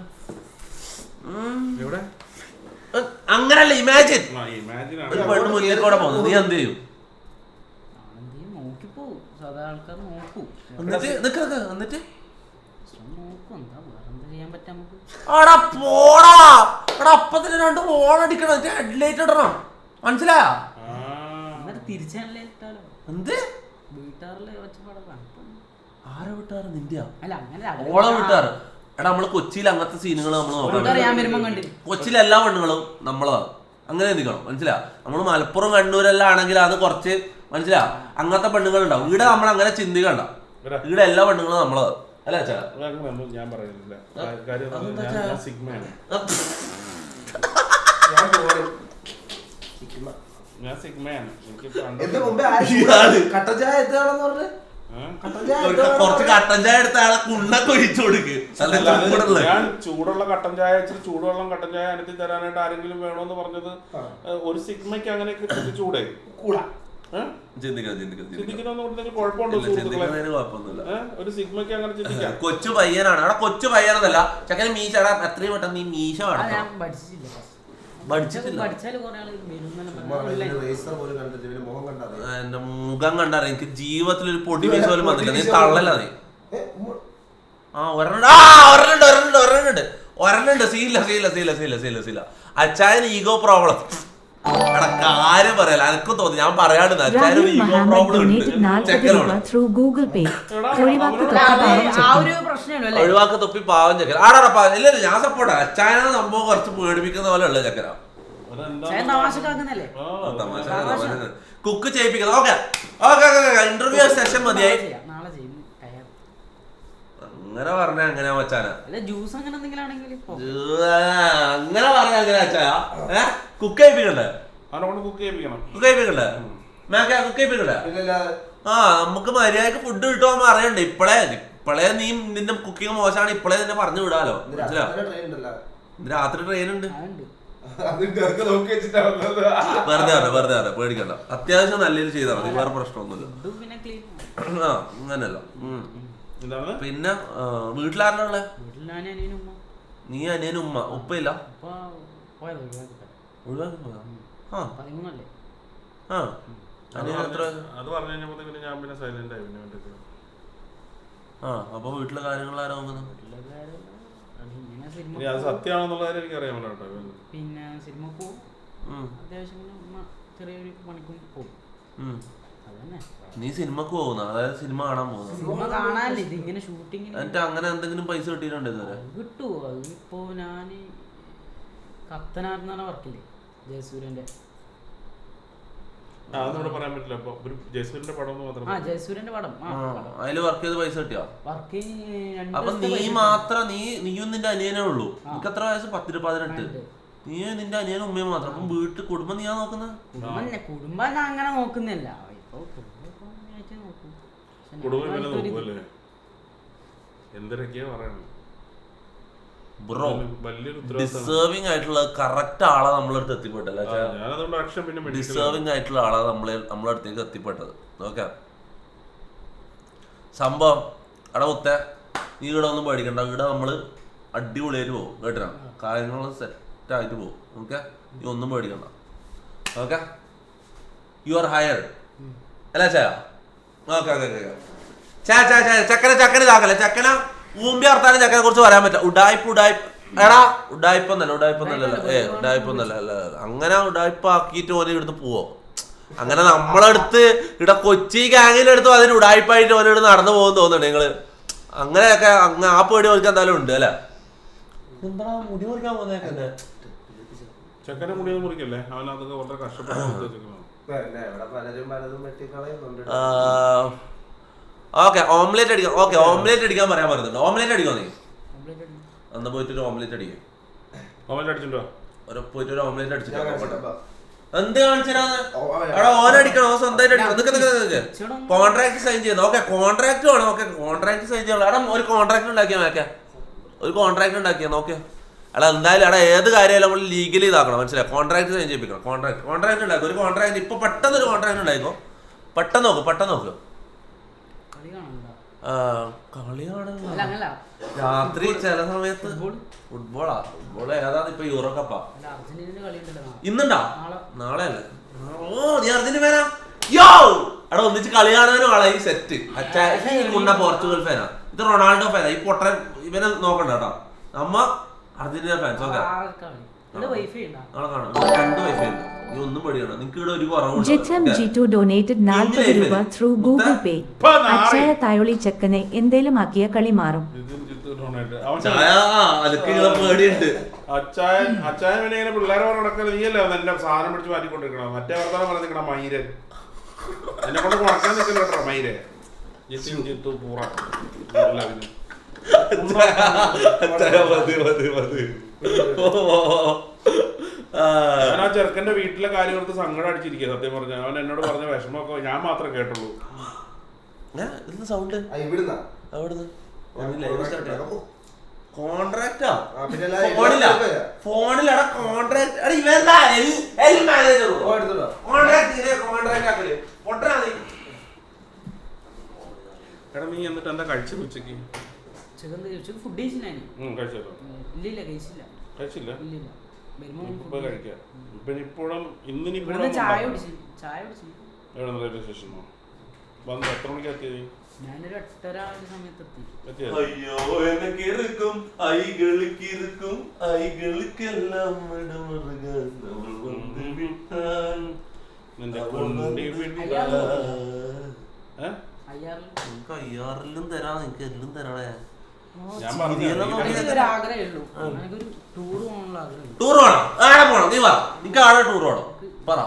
അങ്ങനല്ല. ഇമാജിൻ ഒരു പെണ്ണ് മുന്നിൽ കൂടെ പോകുന്നു, നീ എന്ത് ചെയ്യും? എന്നിട്ട് അപ്പത്തിന് 2 ഫോൺ അടിക്കണം, ഹെഡ്ലൈറ്റ് ഇടണം, മനസ്സിലായോ? എന്ത് ആരെ വിട്ടാറ്? നിന്റെ ഓളെ വിട്ടാറ്? എടാ നമ്മള് കൊച്ചിയിൽ അങ്ങനത്തെ സീനുകൾ നമ്മൾ നോക്കണം. കൊച്ചിയിലെ എല്ലാ പെണ്ണുങ്ങളും നമ്മളാണ്, അങ്ങനെ എന്തിക്കണം, മനസ്സിലാ? നമ്മള് മലപ്പുറം കണ്ണൂരെല്ലാം ആണെങ്കിൽ അത് കുറച്ച് മനസ്സിലാ, അങ്ങനത്തെ പെണ്ണുങ്ങൾ ഉണ്ടാവും. ഇവിടെ നമ്മൾ അങ്ങനെ ചിന്തിക്കണ്ട. ഇവിടെ എല്ലാ പെണ്ണുങ്ങളും നമ്മളാണ്, അല്ല ചേട്ടാ? ഞാൻ പറയുന്നില്ല. ഞാൻ സിഗ്മയാണ്. കുറച്ച് കട്ടൻ ചായ എടുത്ത ആളെ കുണ്ണൊക്കെ ഒഴിച്ചു കൊടുക്ക്. ഞാൻ ചൂടുള്ള കട്ടൻ ചായ ചൂടുവെള്ളം കട്ടൻ ചായ അനത്തി തരാനായിട്ട് ആരെങ്കിലും വേണോന്ന് പറഞ്ഞത് ഒരു സിഗ്മയ്ക്ക് അങ്ങനെയൊക്കെ ചിന്തിച്ചൂടെ? ഒരു സിഗ്മയ്ക്ക് അങ്ങനെ ചിന്തിക്കാം. കൊച്ചു പയ്യനാണ്. അവിടെ കൊച്ചു പയ്യനെന്നല്ല, ചക്കന് മീശ എത്രയും പെട്ടെന്ന് നീ മീശ വേണം. എന്റെ മുഖം കണ്ടാ എനിക്ക് ജീവിതത്തിൽ ഒരു പൊടി മീശ പോലും വന്നില്ല. നീ തള്ളല്ല നീ. ഒരെണ്ണുണ്ട്. സീല അച്ചായന് ഈഗോ പ്രോബ്ലം. കാര്യം പറയല, എനക്കും തോന്നി. ഞാൻ പറയാണ്ട് അച്ചായന് ഈഗോ പ്രോബ്ലം ഉണ്ട്. ഒഴിവാക്ക തൊപ്പി പാവം ചക്കര. ആടാ ഇല്ല, ഞാൻ സപ്പോർട്ടാ. അച്ചായനാണ് സംഭവം കുറച്ച് പേടിപ്പിക്കുന്ന പോലെ ഉള്ള ചക്കര. കുക്ക് ചെയ്യിപ്പിക്കുന്നത്. ഓക്കെ ഇന്റർവ്യൂ സെഷൻ മതിയായി. അങ്ങനെ പറഞ്ഞ അങ്ങനെ മച്ചാന, അങ്ങനെ പറഞ്ഞ അങ്ങനെ അച്ചായ. കുക്ക് ചെയ്യിപ്പിക്കണ്ടേ? കുക്ക് ചെയ്യിപ്പിക്കണ്ടേ? നമുക്ക് മര്യാദക്ക് ഫുഡ് കിട്ടുമോ അറിയണ്ടേ? ഇപ്പളേ നീ നിന്റെ കുക്കിംഗ് മോശമാണ്, ഇപ്പളേ നിന്നെ പറഞ്ഞു വിടാലോ. മനസ്സിലാ? രാത്രി ട്രെയിൻ ഉണ്ട്. വെറുതെ പേടിക്കണ്ട. അത്യാവശ്യം നല്ല ചെയ്താൽ മതി, വേറെ പ്രശ്നമൊന്നുമില്ല. അങ്ങനല്ല. പിന്നെ വീട്ടിലാരുടെ ഉള്ളേ? നീ അനിയനും ഉമ്മ. ഉപ്പയില്ല? ഒഴിവാക്കി പോയാ? അപ്പൊ വീട്ടിലെ കാര്യങ്ങൾ ആരാ നോക്കുന്നത്? സത്യമാണെന്നുള്ള കാര്യം എനിക്ക് അറിയാമല്ലോ. പിന്നെ സിനിമ പോവും, അത്യാവശ്യം ചെറിയൊരു പണിക്കും പോകും. നീ സിനിമക്ക് പോകുന്ന, അതായത് സിനിമ കാണാൻ പോകുന്ന? ഇതിങ്ങനെ ഷൂട്ടിങ്ങിന് എന്നിട്ട് അങ്ങനെ എന്തെങ്കിലും പൈസ കിട്ടിയിട്ടുണ്ടോ ഇതുവരെ? കിട്ടുവോ? ഇപ്പോ ഞാന് കത്തനാർന്നാണ് വർക്കില്ലേ, ജയസൂര്യന്റെ. ജയസൂര്യന്റെ പടം. അതില് വർക്ക് ചെയ്ത് പൈസ കിട്ടിയോ? അപ്പൊ നീ മാത്രം, നീയും നിന്റെ അനിയനേ ഉള്ളൂ. നിനക്ക് എത്ര വയസ്സ്? 18. നീ നിന്റെ അനിയനും ഉമ്മയും മാത്രം. അപ്പം വീട്ടിൽ കുടുംബം നീയാ നോക്കുന്നത്? കുടുംബം ഞാൻ അങ്ങനെ നോക്കുന്നില്ല. ബ്രോ, ഡിസേർവിംഗ് ആയിട്ടുള്ള കറക്റ്റ് ആളെ നമ്മളടുത്ത് എത്തിപ്പെട്ടല്ല. ഡിസേർവിംഗ് ആയിട്ടുള്ള ആളെ നമ്മളെ അടുത്തേക്ക് എത്തിപ്പെട്ടത്. ഓക്കെ, സംഭവം അവിടെ മുത്തേ, നീ ഇവിടെ ഒന്നും പേടിക്കണ്ട. ഇവിടെ നമ്മള് അടിപൊളിയായിട്ട് പോകും കേട്ടോ. കാര്യങ്ങൾ സെറ്റ് ആയിട്ട് പോകും. ഓക്കെ, നീ ഒന്നും പേടിക്കണ്ട. ഓക്കെ, യു ആർ ഹയർഡ് അല്ലേ ചായ? ഓക്കെ ചക്കന ഇതാക്കല്ലേ. ചക്കന ഊമ്പി അർത്താനും ചക്കനെ കുറിച്ച് പറയാൻ പറ്റില്ല. ഉടായ്പ എടാ ഉഡായിപ്പൊന്നല്ല അല്ല അങ്ങനെ ഉഡായിപ്പാക്കിയിട്ട് ഓനെ ഇവിടുന്ന് പോവോ? അങ്ങനെ നമ്മളെടുത്ത് ഇവിടെ കൊച്ചി ഗാങ്ങിലെടുത്ത് അതിന് ഉഡായിപ്പായിട്ട് ഓനെ ഇവിടെ നടന്നു പോകുന്നു തോന്നുന്നുണ്ട് നിങ്ങള്. അങ്ങനെയൊക്കെ ആ പേടി ഓർക്ക് എന്തായാലും ഉണ്ട് അല്ലെ? എന്താ മുടി മുറിക്കാൻ പോകുന്നേ? ചെക്കനെ മുടി മുറിക്കല്ലേ, അവൻ അതൊക്കെ വളരെ കഷ്ടപ്പെട്ടു. ഓക്കെ ഓംലേറ്റ് അടിക്കാം. ഓക്കെ ഓംലേറ്റ് അടിക്കാൻ പറയാൻ പറയുന്നുണ്ട്. ഓംലേറ്റ് അടിക്കോ നീ? എന്നാ പോയിട്ട് ഒരു ഓംലേറ്റ് അടിക്കും. ഓംലേറ്റ് അടിച്ചിട്ടോ? പോയിട്ട് ഒരു ഓംലേറ്റ് അടിച്ചിട്ടോ? എന്ത് കാണിച്ചാ ഓനടിക്കണോ? സ്വന്തമായിട്ട് അടിക്കണം. കോൺട്രാക്ട് സൈൻ ചെയ്യുന്നത്. ഓക്കെ കോൺട്രാക്ട് വേണം. ഓക്കെ കോൺട്രാക്ട് സൈൻ ചെയ്യണം. എടാ ഒരു കോൺട്രാക്ട് ഉണ്ടാക്കിയാ നോക്കെ, ഒരു കോൺട്രാക്ട് ഉണ്ടാക്കിയാ നോക്കെ. എടാ എന്തായാലും എടാ ഏത് കാര്യമായാലും നമ്മൾ ലീഗലി ഇതാക്കണം, മനസ്സിലായി? Contract sign ചെയ്യിപ്പിക്കണം. കോൺട്രാക്ട് ഉണ്ടാക്കും. ഒരു കോൺട്രാക്ട് ഇപ്പൊ പെട്ടെന്ന് ഒരു കോൺട്രാക്ട് ഉണ്ടായിക്കോ. പെട്ടെന്ന് നോക്ക്. കളി കാണുന്നില്ല രാത്രി ചില സമയത്ത്. ഫുട്ബോളാ? ഫുട്ബോൾ ഏതാണ് ഇപ്പൊ? യൂറോ കപ്പാ ഇന്നുണ്ടാ? നാളെ അല്ലേ? ഓ നീ അർജന്റീന ഫാനാ? യോ എടാ ഒന്നിച്ച് കളി കാണാനും ആളാ ഈ സെറ്റ്. അച്ഛൻ പോർച്ചുഗൽ ഫാനാ, ഇത് റൊണാൾഡോ ഫാനാ. ഈ പൊട്ടൻ ഇവനെ നോക്കണ്ട കേട്ടോ. നമ്മ അർജന്റീന ഫാൻസ്. ഓക്കെ നാളെ കാണാം. 2 വൈഫൈ ഉണ്ട്. നീ ഒന്നും പേടിക്കണം. നിനക്ക് ഇവിടെ ഒരു കുറവുണ്ട്. ജിറ്റം G2 donated 40 രൂപ ത്രൂ ഗൂഗിൾ പേ. അച്ചായ തായൊളി ചെക്കനെ എന്തേലും ആക്കിയ കളി മാറും. പേടിയുണ്ട്. അച്ചായൻ പിന്നെ ഇങ്ങനെ പിള്ളേരെ പറഞ്ഞ നടക്കാൻ നീയല്ലേ എന്റെ സാധനം പിടിച്ച് മാറ്റിക്കൊണ്ടിരിക്കണം. മറ്റേ വർത്താനം പറഞ്ഞിരിക്കണം മൈരൻ. എന്നെ കൊണ്ട് കുറക്കാൻ നിൽക്കില്ല കേട്ടോ മൈരെ. ജിത്തു പൂറ ഞാൻ ആ ചെറുക്കന്റെ വീട്ടിലെ കാര്യം ഓർത്ത് സങ്കടം അടിച്ചിരിക്കുക. സത്യം പറഞ്ഞ അവൻ എന്നോട് പറഞ്ഞ വിഷമമൊക്കെ ഞാൻ മാത്രമേ കേട്ടുള്ളൂ. കോൺട്രാക്ടാ എടാ നീ എന്നിട്ട് എന്താ കഴിച്ചത് ഉച്ചക്ക്? ഫുഡ് കഴിച്ചില്ല. ഇപ്പോഴും ഇന്നിനിപ്പോഴും റെയിൽവേ സ്റ്റേഷനോ വന്ന് എത്ര മണിക്ക് എത്തിയത്? ഞാനൊരു 8:30 സമയത്തെത്തി. അയ്യോ എനിക്ക് ഇരിക്കും ഐകൾക്ക് ഇരിക്കും ഐകൾക്കെല്ലാം അയ്യാറിലും തരാ. നിനക്ക് എല്ലാം തരാളെ. ടൂർ പോണം. ആടെ പോണം. നീ പറ. നിനക്ക് ആടെ ടൂർ പോണം. പറ.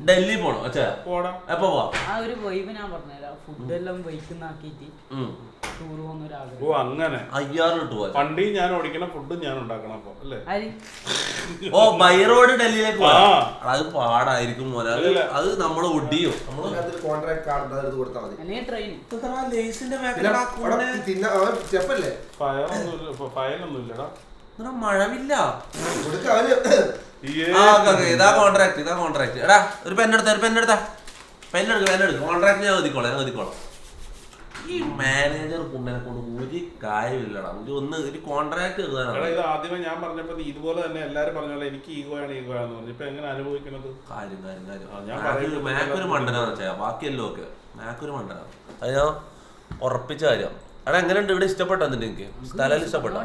ഡൽഹി പോണം. എപ്പോ പോവാ? ആ ഒരു വൈബ് ഞാൻ പറഞ്ഞുതരാം. ഫുഡ് എല്ലാം വൈക്കുന്നാക്കിട്ട് ടൂർ പോകുന്ന. ഓ അങ്ങനെ 5000 ടൂർ. പണ്ടി ഞാൻ ഓടിക്കണം, ഫുഡ് ഞാൻ ഉണ്ടാക്കണം. അപ്പൊ അല്ലേ? ഓ ബൈ റോഡ് ഡൽഹിയിലേക്ക് പോവാ. അത് പാടായിരിക്കും മോനെ. അത് നമ്മള് ഒടിയും. ഫയലൊന്നും ഇല്ലടാ. മഴവില്ല. ഇതാ കോൺട്രാക്ട്. എടാ ഒരു പെണ്ണെടുത്ത കോൺട്രാക്ട് ഞാൻ ഒതുക്കോളാം. ഈ മാനേജർ കുണ്ടനെ കൊണ്ട് ഒരു കാര്യമില്ലടാ. ഒരു കോൺട്രാക്ട് ഇത് ആദ്യമേ ഞാൻ പറഞ്ഞപ്പോ ഇതുപോലെ തന്നെ എല്ലാരും പറഞ്ഞോളെ എനിക്ക് ഈഗോയാന്ന് പറഞ്ഞു. ഇപ്പൊ എങ്ങനെ അനുഭവിക്കണത്? കാര്യം മാക്കൊരു മണ്ടനാന്ന് വെച്ചാ. ബാക്കിയല്ലോ ഒക്കെ മാക്കൊരു മണ്ടനാണ്. അത് ഞാൻ ഉറപ്പിച്ച കാര്യം. അവിടെ എങ്ങനെയുണ്ട് ഇവിടെ? ഇഷ്ടപ്പെട്ടോ? എന്നിട്ട് എനിക്ക് സ്ഥലം ഇഷ്ടപ്പെട്ടോ?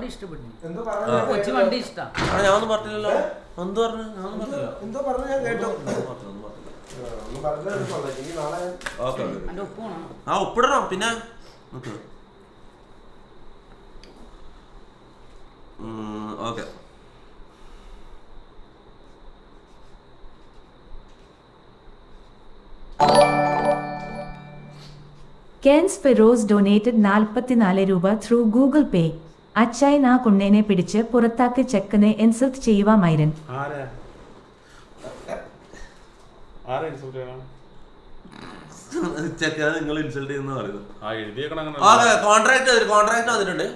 ഞാനൊന്നും പറഞ്ഞില്ലല്ലോ. എന്ത് പറഞ്ഞു? ഒപ്പിടണം. പിന്നെ ഓക്കെ കെൻസ് ഫെറോസ് ഡൊനേറ്റഡ് 44 രൂപ ത്രൂ ഗൂഗിൾ പേ. അച്ചായൻ ആ കുണ്ണേനെ പിടിച്ച് പുറത്താക്കി ചെക്കനെ ഇൻസൾട്ട് ചെയ്യുക മൈരൻ. നിങ്ങൾ ഇൻസൾട്ട് ചെയ്യുന്ന പറയുന്നത്. കോൺട്രാക്ട് വന്നിട്ടുണ്ട്.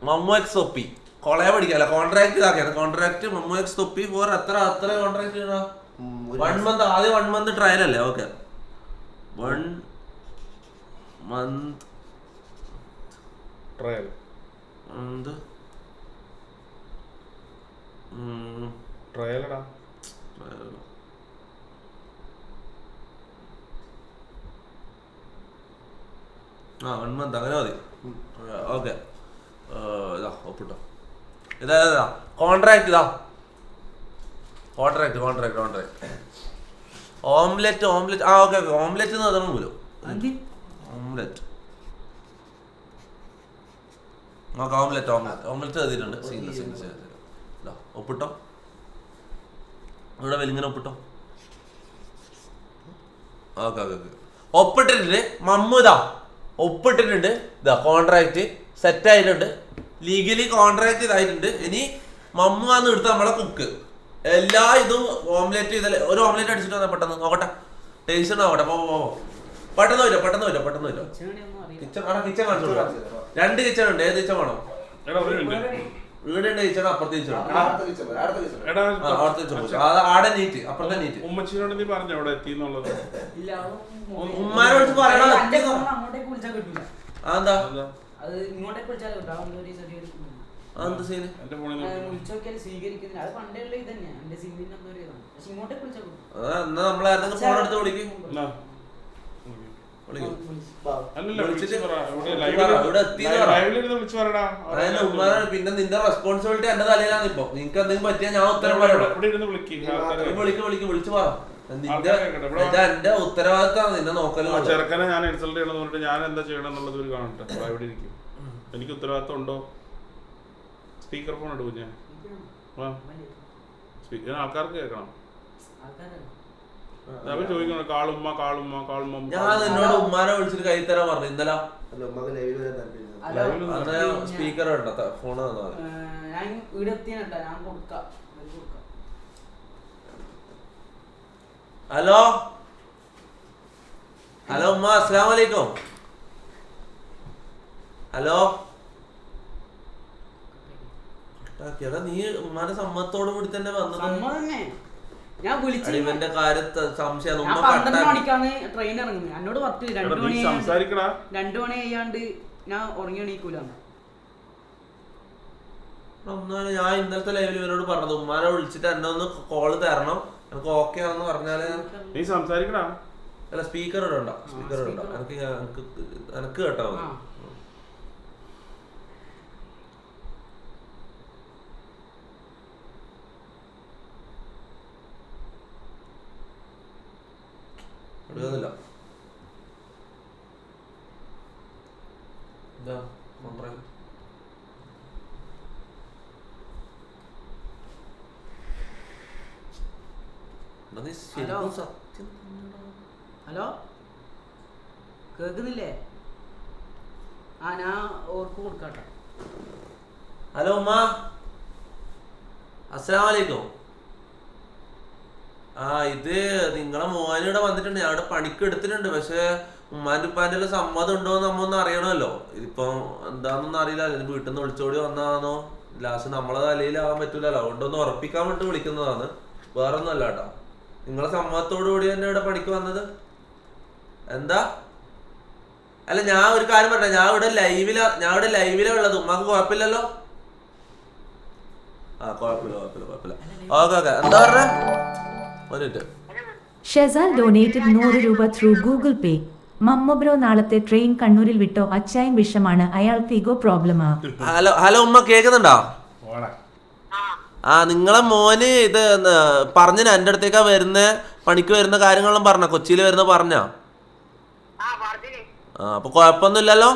മമ്മു എക്സ് തൊപ്പി കൊളയെ പഠിക്കാല്ല. കോൺട്രാക്ട് ഇതാക്കിയാണ്. കോൺട്രാക്ട് മമ്മു എക്സ് തൊപ്പി ഫോർ എത്ര കോൺട്രാക്ട് ചെയ്യണോ? 1 month. ആദ്യം 1 month ട്രയൽ അല്ലേ? Okay 1 month trial. എന്ത് ട്രയലടാ? 1 month അങ്ങനെ മതി. ഓക്കെ ഇതാ ഒപ്പിട്ടോ. ഇതാ കോൺട്രാക്ട് ഇതാ കോൺട്രാക്ട്. ഓംലെറ്റ് ആ ഓക്കെ ഓംലെറ്റ് എന്ന് പറഞ്ഞാൽ പോലും ഓംലെറ്റ് നോക്കാം. ഓംലെറ്റ് എഴുതിയിട്ടുണ്ട്. ഒപ്പിട്ടോ. ഇവിടെ വലിങ്ങനെ ഒപ്പിട്ടോ. ഓക്കെ ഒപ്പിട്ടിട്ടുണ്ട്. മമ്മു ഇതാ ഒപ്പിട്ടിട്ടുണ്ട്. ഇതാ കോൺട്രാക്ട് സെറ്റ് ആയിട്ടുണ്ട്. ലീഗലി കോൺട്രാക്ട് ഇതായിട്ടുണ്ട്. ഇനി മമ്മു ആന്ന് എടുത്ത നമ്മളെ കുക്ക് എല്ലാ ഇതും ഓംലെറ്റ് ചെയ്താൽ ഒരു ഓംലെറ്റ് അടിച്ചിട്ട് വന്നാൽ പെട്ടെന്ന് നോക്കട്ടെ. ടേസ്റ്റ് നോക്കട്ടെ. പെട്ടെന്ന് വരും. കിച്ചൺ കാണിച്ചു കൊടുക്കാം. 2 കിച്ചൺ ഉണ്ട്. ഏത് കിച്ചൺ വേണം? വീടുണ്ട് കിച്ചൺ, അപ്പുറത്തെ കിച്ചൺ. ആടെ നീറ്റ്, അപ്പുറത്തെ നീറ്റ്. ഉമ്മച്ചിനോട് നീ പറഞ്ഞു അവിടെ എത്തിന്നുള്ളത്? ഉമ്മാനെ വിളിച്ച് പറയണോ? അതെന്താ സീന്? എന്നാ നമ്മളായിരുന്നു ഫോൺ എടുത്ത് വിളിക്കും. പിന്നെ നിന്റെ റെസ്പോൺസിബിലിറ്റി എന്റെ തലയിലാണ്. ഇപ്പൊ നിനക്ക് എന്തെങ്കിലും പറ്റിയാൽ ഞാൻ ഉത്തരം പറയണം. വിളിച്ചു പറ. എന്റെ ഉത്തരവാദിത്തമാണ് നിന്നെ നോക്കല്. ചെറുക്കനെ ഞാൻ ഇൻസൾട്ട് ചെയ്യണമെന്ന് പറഞ്ഞിട്ട് ഞാൻ എന്താ ചെയ്യണം എന്നുള്ളത് ഒരു കാണട്ടെ. ഇവിടെ ഇരിക്കും. എനിക്ക് ഉത്തരവാദിത്തം ഉണ്ടോ? സ്പീക്കർ ഫോൺ എടുക്കും ഞാൻ. സ്പീക്കർ ആൾക്കാർക്ക് കേൾക്കണം. അവൻ ചോദിക്കണം കാളുമ്മ. ഞാൻ എന്നോട് ഉമ്മാനെ വിളിച്ചിട്ട് കൈ തരാൻ പറഞ്ഞു ഇന്നലെ. സ്പീക്കർ വേണ്ട ഫോൺ. ഹലോ ഉമ്മ, അസ്സലാമു അലൈക്കും. ഹലോ നീ ഉമ്മാന്റെ സമ്മതത്തോടു കൂടി തന്നെ വന്നത്. ഇവന്റെ കാര്യത്തെ സംശയം. 12 മണിക്കാണ് ട്രെയിൻ ഇറങ്ങുന്നത്. എന്നോട് 2 മണി കഴിയാണ്ട് ഞാൻ ഉറങ്ങി എണീക്കൂല. ഞാൻ ഇന്നലത്തെ ലൈവിൽ ഇവനോട് പറഞ്ഞത് ഉമ്മാനെ വിളിച്ചിട്ട് എന്നെ ഒന്ന് കോള് തരണം, എനിക്ക് ഓക്കെ ആണെന്ന് പറഞ്ഞാല്. നീ സംസാരിക്കടാ. അല്ല സ്പീക്കർ ഇടണ്ട. എനക്ക് കേട്ടോ. എടുക്കുന്നില്ല. എന്താ ഹലോ കേക്കുന്നില്ലേ? ഞാൻ ഓർക്ക് കൊടുക്കാട്ടെ. ഹലോ ഉമ്മ, അസ്സലാമു അലൈക്കും. ഇത് നിങ്ങളെ മോനിവിടെ വന്നിട്ടുണ്ട്. ഞാൻ ഇവിടെ പണിക്ക് എടുത്തിട്ടുണ്ട്. പക്ഷെ ഉമ്മാന്റെ ഉപ്പാന്റെ സമ്മതം ഉണ്ടോ എന്ന് നമ്മ ഒന്ന് അറിയണമല്ലോ. ഇതിപ്പം എന്താണെന്നൊന്നും അറിയില്ല. അതിന് വീട്ടിൽ നിന്ന് വിളിച്ചോടി വന്നതാണോ ലാസ്റ്റ് നമ്മളെ തലയിലാവാൻ പറ്റൂലല്ലോ. അതുകൊണ്ടൊന്ന് ഉറപ്പിക്കാൻ വേണ്ടി വിളിക്കുന്നതാണ്, വേറെ ഒന്നും അല്ല കേട്ടോ. നിങ്ങളെ സമ്മതത്തോടു കൂടി തന്നെ ഇവിടെ പണിക്ക് വന്നത് എന്താ? അല്ല ഞാൻ ഒരു കാര്യം പറഞ്ഞ, ഞാൻ ഇവിടെ ലൈവിലാ ഉള്ളത്. ഉമ്മാക്ക് കുഴപ്പമില്ലല്ലോ? കുഴപ്പമില്ല. ഓക്കെ എന്താ പറഞ്ഞ? ഷെസാൽ ഡൊനേറ്റഡ് 100 രൂപ ത്രൂ ഗൂഗിൾ പേ. മമ്മ ബ്രോ നാളത്തെ ട്രെയിൻ കണ്ണൂരിൽ വിട്ടോ. അച്ചായൻ വിഷമാണ്, അയാൾക്ക് ഈഗോ പ്രോബ്ലമാ. ഹലോ ഉമ്മ കേൾക്കുന്നുണ്ടോ? നിങ്ങളെ മോന് ഇത് പറഞ്ഞ എന്റെ അടുത്തേക്കാ വരുന്ന പണിക്ക് വരുന്ന കാര്യങ്ങളും പറഞ്ഞ കൊച്ചിയിൽ വരുന്ന പറഞ്ഞ. അപ്പൊ കൊഴപ്പൊന്നുമില്ലല്ലോ?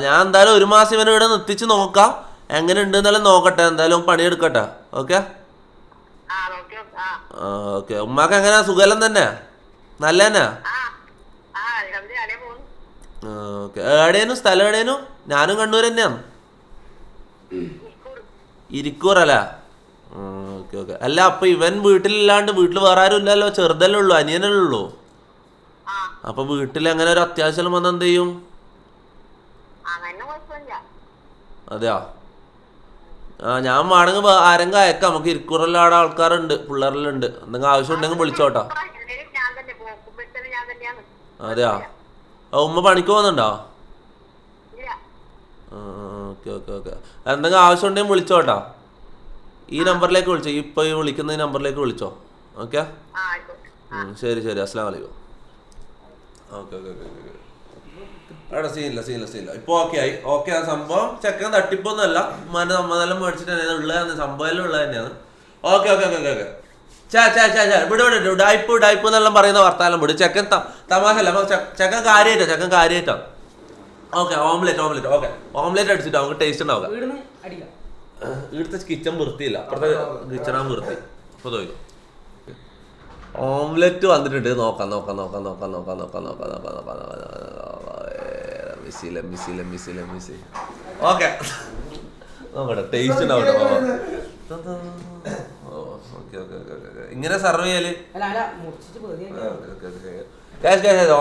ഞാൻ എന്തായാലും 1 മാസം ഇവനെ ഇവിടെ നിർത്തിച്ച് നോക്കാം. എങ്ങനെ ഉണ്ട് എന്നാലും നോക്കട്ടെ. എന്തായാലും പണിയെടുക്കട്ടെ. Okay okay. ഉമ്മാക്ക് എങ്ങനെയാ? സുഖം തന്നെ? നല്ല തന്നെ? ഓക്കെ. എവിടെയായിരുന്നു സ്ഥലം? എവിടെയായിരുന്നു? ഞാനും കണ്ണൂർ തന്നെയാണ്. ഇരിക്കൂറല്ലേ? ഓക്കെ. അല്ല അപ്പൊ ഇവൻ വീട്ടിലില്ലാണ്ട് വീട്ടിൽ വേറെ ആരും ഇല്ലല്ലോ? ചെറുതല്ലേ ഉള്ളൂ, അനിയനല്ലേ ഉള്ളൂ. അപ്പൊ വീട്ടിൽ എങ്ങനെ ഒരു അത്യാവശ്യം വന്ന എന്ത് ചെയ്യും? അതെയോ? ഞാൻ വേണമെങ്കിൽ ആരെങ്കിലും അയക്കാം. നമുക്ക് ഇരിക്കൂറെല്ലാം അവിടെ ആൾക്കാരുണ്ട്, പിള്ളേരെല്ലാം ഉണ്ട്. എന്തെങ്കിലും ആവശ്യം ഉണ്ടെങ്കിൽ വിളിച്ചോട്ടോ. അതെയോ? ഉമ്മ പണിക്ക് പോകുന്നുണ്ടോ? ഓക്കെ. എന്തെങ്കിലും ആവശ്യം ഉണ്ടെങ്കിൽ വിളിച്ചോട്ടോ. ഈ നമ്പറിലേക്ക് വിളിച്ചോ. ഇപ്പൊ ഈ വിളിക്കുന്ന ഈ നമ്പറിലേക്ക് വിളിച്ചോ. ഓക്കെ ശരി. അസ്സലാമു അലൈക്കും. ഓക്കെ. എടാ സീനില്ല ഇപ്പൊ ഓക്കെ ആയി. ഓക്കെ ആ സംഭവം ചെക്കൻ തട്ടിപ്പൊന്നുമല്ല, നമ്മളെല്ലാം മേടിച്ചിട്ട് തന്നെയാണ് ഉള്ളത്, സംഭവം എല്ലാം ഉള്ളത് തന്നെയാണ്. ഓക്കെ ഇവിടെ ഡൈപ്പ് എന്നെല്ലാം പറയുന്ന വർത്താനം വിട്. ചെക്കൻ തമാശ അല്ല, ചെക്കൻ കാര്യമായിട്ടാ. ഓക്കെ ഓംലെറ്റ് ഓക്കെ ഓംലെറ്റ് അടിച്ചിട്ട് നമുക്ക് ടേസ്റ്റ് ഉണ്ടാവുക. ഇവിടുത്തെ കിച്ചൺ വൃത്തിയില്ല, അപ്പുറത്തെ കിച്ചണാ വൃത്തി. അപ്പൊ തോന്നും ഓംലെറ്റ് വന്നിട്ടുണ്ട്. നോക്കാം മിസ്സി. ഓക്കെ നോക്കട്ടെ, ടേസ്റ്റ് ഉണ്ടാവട്ടെ. ഇങ്ങനെ സർവ് ചെയ്യല്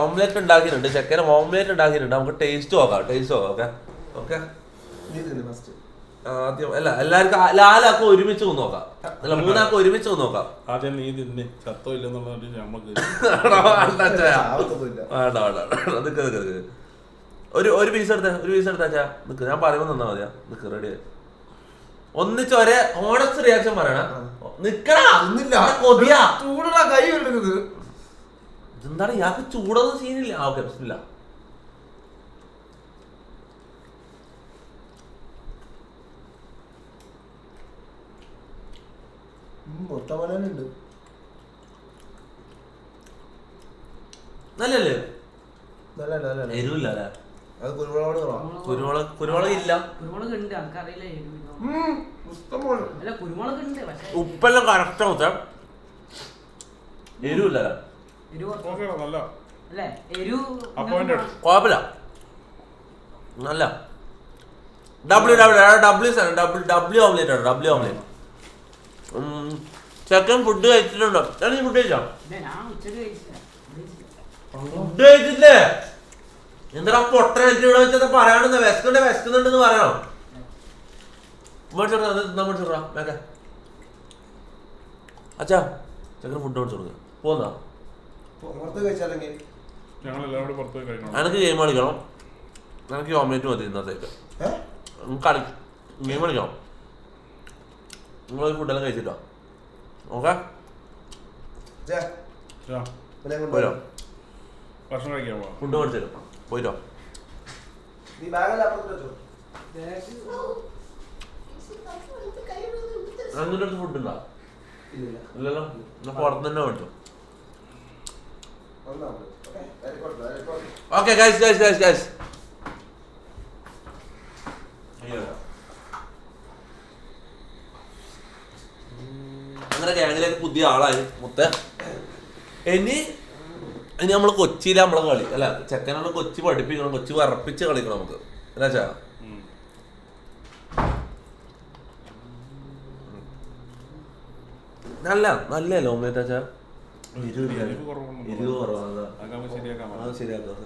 ഓംലെറ്റ് ഉണ്ടാക്കിയിട്ടുണ്ട്. ചെക്കൻ ഓംലെറ്റ് ഉണ്ടാക്കിയിട്ടുണ്ട്. നമുക്ക് ടേസ്റ്റ് നോക്കാം. ഓക്കെ ആദ്യം അല്ല എല്ലാവർക്കും 4 ആൾക്ക് ഒരുമിച്ച് നോക്കാം, അല്ല 3 ആൾക്ക് ഒരുമിച്ച് നോക്കാം. ആദ്യം നീ തിന്നെ, ചത്തോ ഇല്ലെന്നുള്ളത് നമുക്ക് ഒരു പീസ് എടുത്താച്ചാ നിക്ക്, ഞാൻ പറയുമ്പോ തന്നാ മതിയാ. നിക്ക് റെഡി ഒന്നിച്ച് ഒരേ ഓണസ്റ്റ് റിയാക്ഷൻ പറയണ. നിക്കടാ കൊതിയാ എന്താണ് ഇയാൾക്ക് ചൂടൊന്നും സീനില്ല. ഓക്കെ ബിസ്മില്ല. നല്ലല്ലേ? എരിവില്ല അല്ലേ? കുരുമുളക് ഇല്ല, ഉപ്പെല്ലാം കറക്റ്റ് ആവട്ടെ. എരിവില്ല, കുഴപ്പമില്ല, നല്ല ഡബ്ല്യു ഓംലേറ്റ് ആണ്. W omelette. ചെക്കൻ ഫുഡ് കഴിച്ചിട്ടുണ്ടോ? നീ ഫുഡ് കഴിച്ചോ? ഫുഡ് കഴിച്ചില്ലേ? എന്താ പൊട്ട ഇവിടെ വെച്ചത് പറയാണെന്ന്? വിശക്കുന്നുണ്ടെന്ന് പറയണം. അച്ഛാ ചെക്കന് ഫുഡ് മേടിച്ചു കൊടുക്കുക. പോന്നാ എനിക്ക് ഗെയിം കളിക്കണം. എനിക്ക് ഓംലേറ്റ് മതി ഇന്നത്തേക്ക്. ഗെയിം കളിക്കണം. നിങ്ങൾ ഫുഡെല്ലാം കഴിച്ചിട്ടോ? ഓക്കെ പോരോ? ഫുഡ് മേടിച്ചു തരും. പോയിട്ടോ? അതിൻ്റെ അടുത്ത് ഫുഡ് ഉണ്ടോ? ഇല്ലല്ലോ, എന്നാ പുറത്ത് തന്നെ മേടിച്ചു. ഓക്കെ ഗൈസ് അങ്ങനെ ഗ്യാങ്ങിലേക്ക് പുതിയ ആളായി മുത്ത. ഇനി നമ്മൾ കൊച്ചിയിലെ നമ്മളെ കളി അല്ല, ചെക്കനുള്ള കൊച്ചി പഠിപ്പിക്കണം, കൊച്ചി വറപ്പിച്ച് കളിക്കണം നമുക്ക്. അല്ല ചാ നല്ലല്ലോ ഓംലേറ്റ് അച്ഛാ. ശരിയാക്കാം.